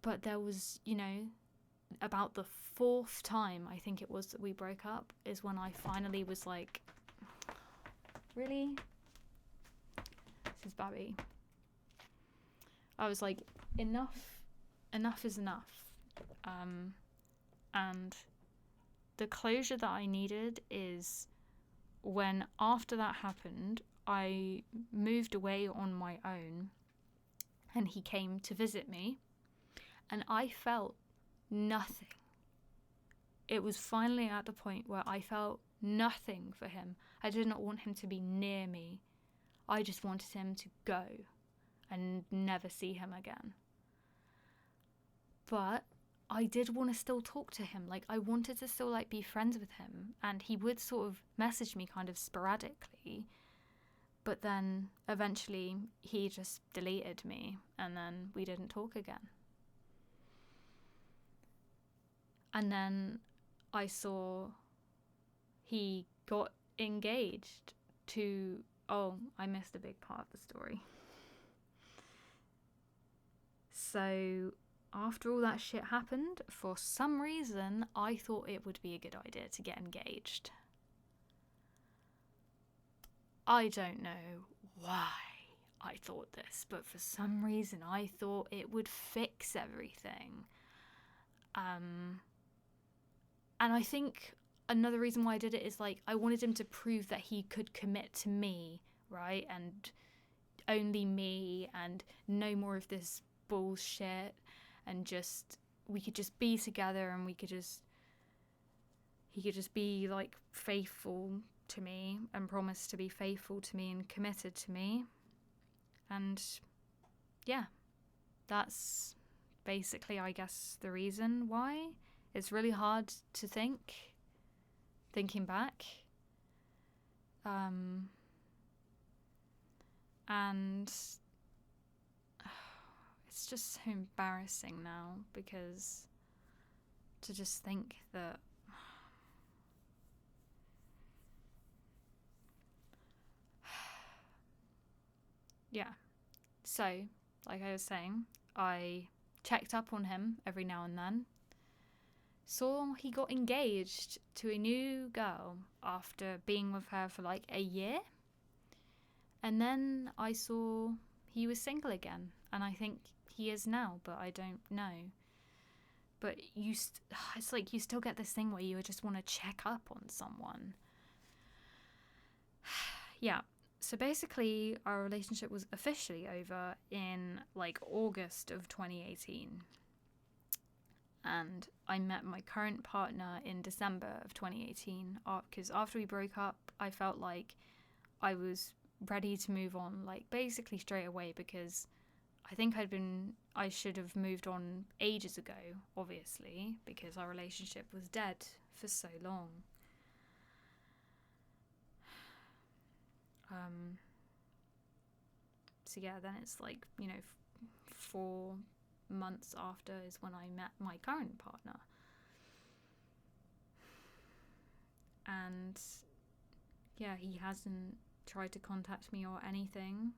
But there was, about the 4th time, I think it was, that we broke up, is when I finally was like, really? This is Babby. I was like, enough is enough. And the closure that I needed is when, after that happened, I moved away on my own, and he came to visit me, and I felt nothing. It was finally at the point where I felt nothing for him. I did not want him to be near me. I just wanted him to go and never see him again. But I did want to still talk to him. I wanted to still be friends with him, and he would sort of message me kind of sporadically. But then eventually he just deleted me, and then we didn't talk again. And then I saw he got engaged to... Oh, I missed a big part of the story. So after all that shit happened, for some reason, I thought it would be a good idea to get engaged. I don't know why I thought this, but for some reason I thought it would fix everything. And I think another reason why I did it is I wanted him to prove that he could commit to me, right? And only me, and no more of this bullshit, and we could just be together, and he could just be faithful to me and promise to be faithful to me and committed to me. And yeah, that's basically, I guess, the reason why. It's really hard to thinking back. And it's just so embarrassing now, because to just think that yeah. So, like I was saying, I checked up on him every now and then. Saw he got engaged to a new girl after being with her for like a year. And then I saw he was single again. And I think he is now, but I don't know. But it's like you still get this thing where you just want to check up on someone. Yeah. So basically, our relationship was officially over in like August of 2018. And I met my current partner in December of 2018, because after we broke up, I felt like I was ready to move on, like basically straight away, because I think I should have moved on ages ago, obviously, because our relationship was dead for so long. So yeah, then it's like, 4 months after is when I met my current partner. And yeah, he hasn't tried to contact me or anything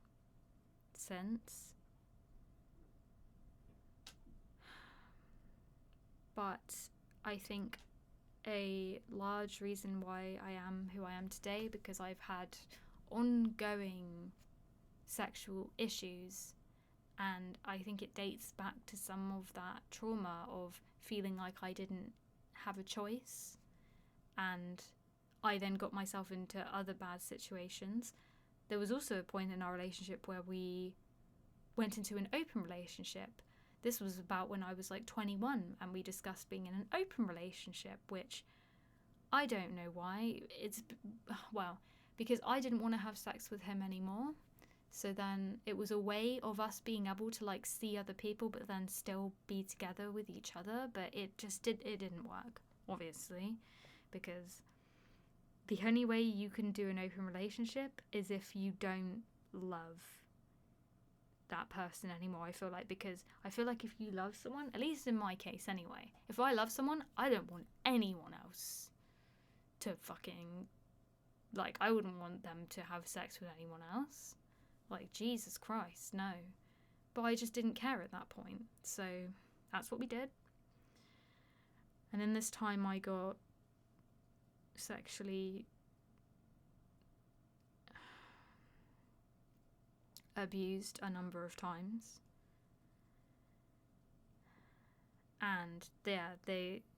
since. But I think a large reason why I am who I am today, because I've had ongoing sexual issues, and I think it dates back to some of that trauma of feeling like I didn't have a choice, and I then got myself into other bad situations. There was also a point in our relationship where we went into an open relationship. This was about when I was like 21, and we discussed being in an open relationship, which I don't know why. Because I didn't want to have sex with him anymore. So then it was a way of us being able to like see other people, but then still be together with each other. But it didn't work, obviously, because the only way you can do an open relationship is if you don't love that person anymore. I feel like, because I feel like if you love someone, at least in my case anyway, if I love someone, I don't want anyone else to fucking, like, I wouldn't want them to have sex with anyone else. Like, Jesus Christ, no. But I just didn't care at that point. So that's what we did. And in this time I got sexually abused a number of times. And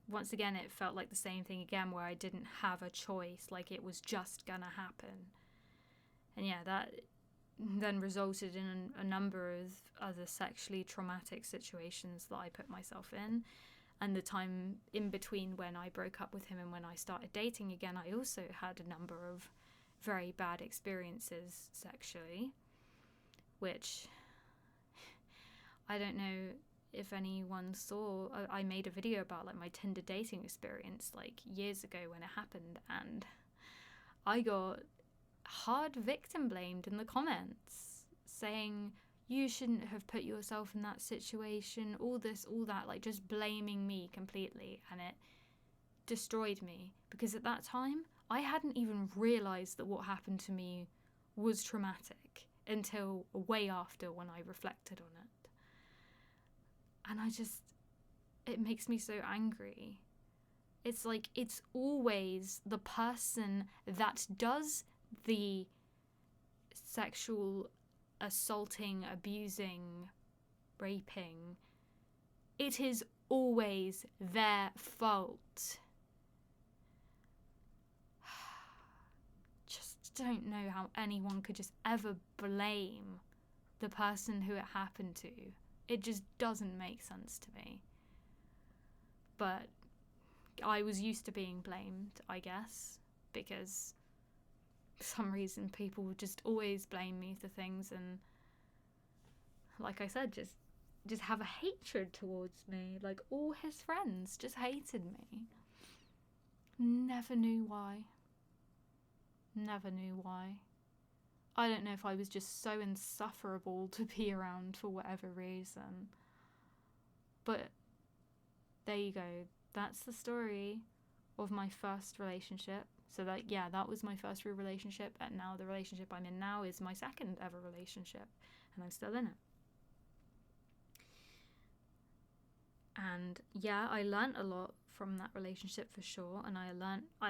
once again, it felt like the same thing again, where I didn't have a choice, like it was just gonna happen. And yeah, that then resulted in a number of other sexually traumatic situations that I put myself in. And the time in between when I broke up with him and when I started dating again, I also had a number of very bad experiences sexually, which I don't know if anyone saw. I made a video about like my Tinder dating experience like years ago when it happened, and I got hard victim blamed in the comments, saying you shouldn't have put yourself in that situation, all this, all that, like just blaming me completely. And it destroyed me, because at that time I hadn't even realised that what happened to me was traumatic until way after, when I reflected on it. And it makes me so angry. It's like, it's always the person that does the sexual assaulting, abusing, raping. It is always their fault. Just don't know how anyone could just ever blame the person who it happened to. It just doesn't make sense to me. But I was used to being blamed, I guess, because for some reason people would just always blame me for things, and like I said, just have a hatred towards me. Like, all his friends just hated me. Never knew why. Never knew why. I don't know if I was just so insufferable to be around for whatever reason. But there you go. That's the story of my first relationship. So that was my first real relationship, and now the relationship I'm in now is my second ever relationship, and I'm still in it. And yeah, I learnt a lot from that relationship for sure, and I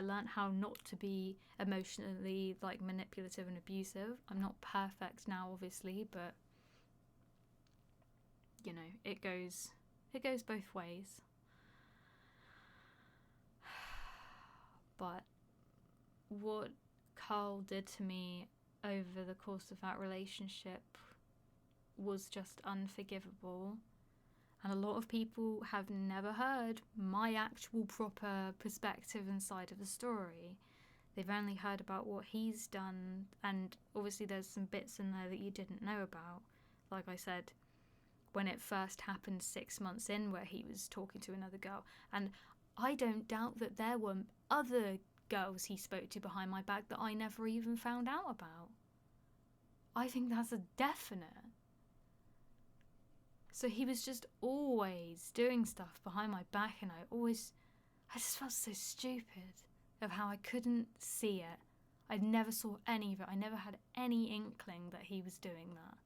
learnt how not to be emotionally like manipulative and abusive. I'm not perfect now, obviously, but you know, it goes both ways. But what Carl did to me over the course of that relationship was just unforgivable. And a lot of people have never heard my actual proper perspective and side of the story. They've only heard about what he's done, and obviously there's some bits in there that you didn't know about. Like I said, when it first happened 6 months in, where he was talking to another girl, and I don't doubt that there were other girls he spoke to behind my back that I never even found out about. I think that's a definite. So he was just always doing stuff behind my back, and I just felt so stupid of how I couldn't see it. I never saw any of it. I never had any inkling that he was doing that.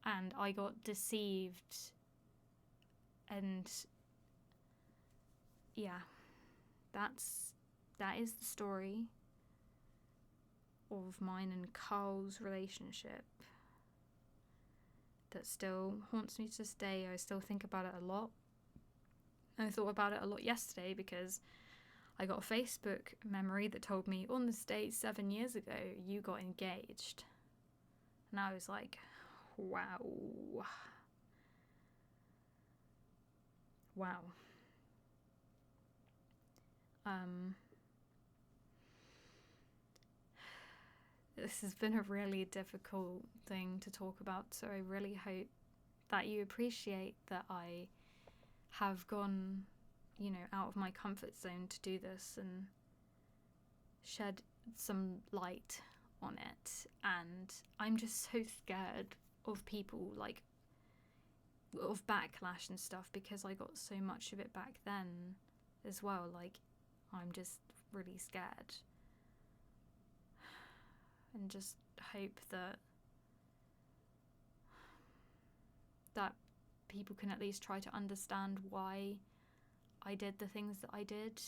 And I got deceived, and yeah, that is the story of mine and Carl's relationship that still haunts me to this day. I still think about it a lot. I thought about it a lot yesterday because I got a Facebook memory that told me, on this date 7 years ago, you got engaged. And I was like, wow. Wow. This has been a really difficult thing to talk about, so I really hope that you appreciate that I have gone, out of my comfort zone to do this and shed some light on it. And I'm just so scared of people, of backlash and stuff, because I got so much of it back then as well. I'm just really scared. And just hope that people can at least try to understand why I did the things that I did.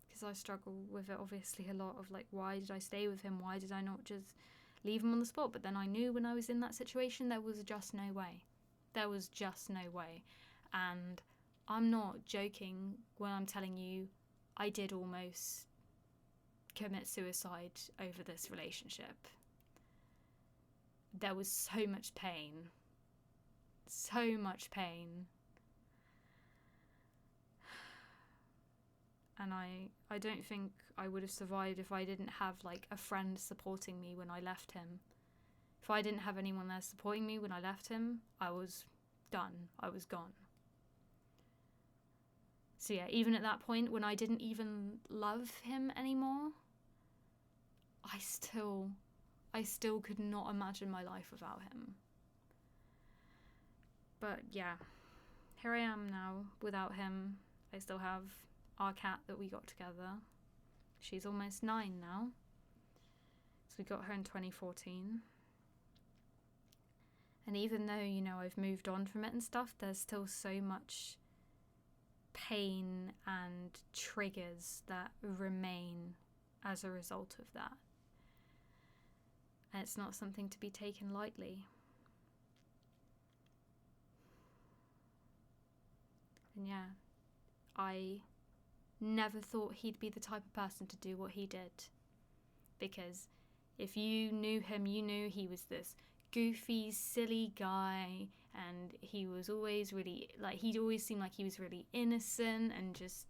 Because I struggle with it obviously a lot, of why did I stay with him? Why did I not just leave him on the spot? But then I knew when I was in that situation there was just no way. There was just no way. And I'm not joking when I'm telling you I did almost commit suicide over this relationship. There was so much pain. So much pain. And I don't think I would have survived if I didn't have a friend supporting me when I left him. If I didn't have anyone there supporting me when I left him, I was done. I was gone. So yeah, even at that point when I didn't even love him anymore, I still could not imagine my life without him. But yeah, here I am now without him. I still have our cat that we got together. She's almost 9 now. So we got her in 2014. And even though, I've moved on from it and stuff, there's still so much pain and triggers that remain as a result of that. And it's not something to be taken lightly. And yeah, I never thought he'd be the type of person to do what he did. Because if you knew him, you knew he was this goofy, silly guy, and he was always really, he'd always seemed like he was really innocent, and just,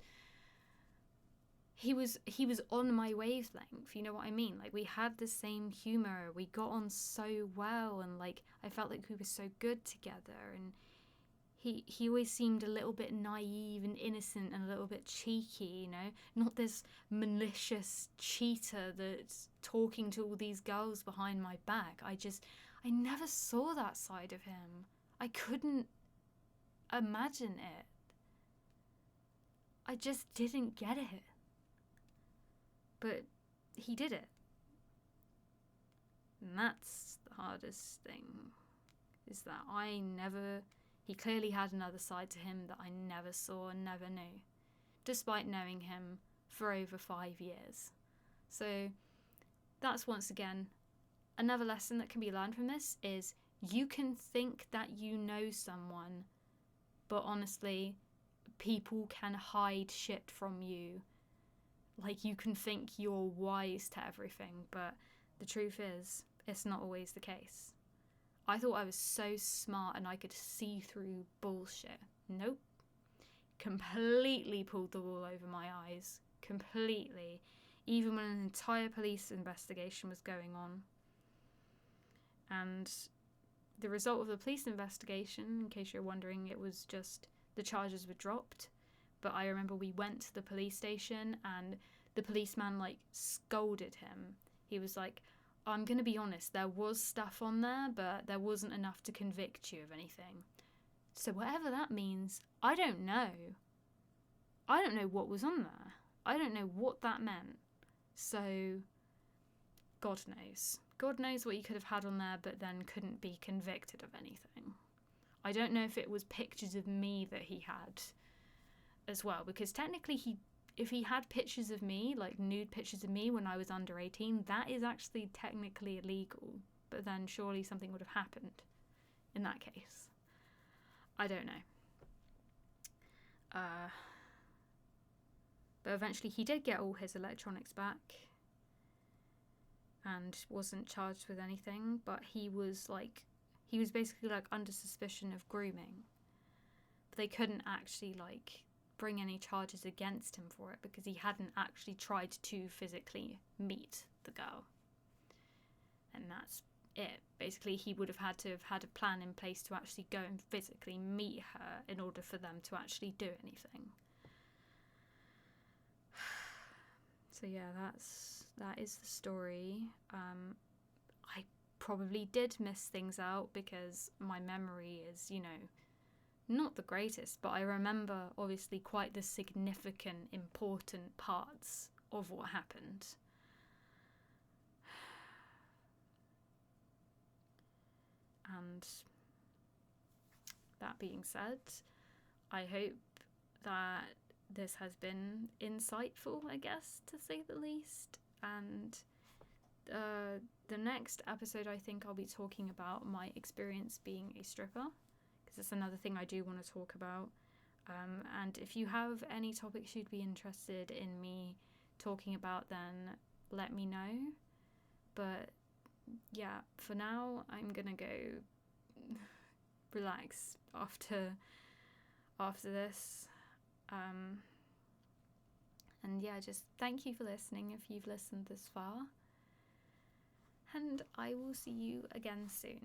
he was on my wavelength, you know what I mean? Like, we had the same humor, we got on so well, and like I felt like we were so good together. And he always seemed a little bit naive and innocent and a little bit cheeky, you know, not this malicious cheater that's talking to all these girls behind my back. I never saw that side of him. I couldn't imagine it. I just didn't get it. But he did it. And that's the hardest thing, is that he clearly had another side to him that I never saw and never knew, despite knowing him for over 5 years. So that's, once again, another lesson that can be learned from this is you can think that you know someone, but honestly, people can hide shit from you. Like, you can think you're wise to everything, but the truth is, it's not always the case. I thought I was so smart and I could see through bullshit. Nope. Completely pulled the wool over my eyes. Completely. Even when an entire police investigation was going on. And the result of the police investigation, in case you're wondering, it was just the charges were dropped. But I remember we went to the police station and the policeman, like, scolded him. He was like, I'm going to be honest, there was stuff on there, but there wasn't enough to convict you of anything. So whatever that means, I don't know. I don't know what was on there. I don't know what that meant. So, God knows. God knows what he could have had on there, but then couldn't be convicted of anything. I don't know if it was pictures of me that he had as well, because technically if he had pictures of me, like nude pictures of me when I was under 18, that is actually technically illegal. But then surely something would have happened in that case. I don't know. But eventually he did get all his electronics back and wasn't charged with anything, but he was basically like under suspicion of grooming. But they couldn't actually like bring any charges against him for it because he hadn't actually tried to physically meet the girl. And that's it. Basically, he would have had a plan in place to actually go and physically meet her in order for them to actually do anything. So yeah, that is the story. I probably did miss things out because my memory is, not the greatest, but I remember obviously quite the significant, important parts of what happened. And that being said, I hope that this has been insightful, I guess, to say the least. And the next episode, I think I'll be talking about my experience being a stripper, because that's another thing I do want to talk about. And if you have any topics you'd be interested in me talking about, then let me know. But yeah, for now, I'm gonna go relax after this. And yeah, just thank you for listening if you've listened this far. And I will see you again soon.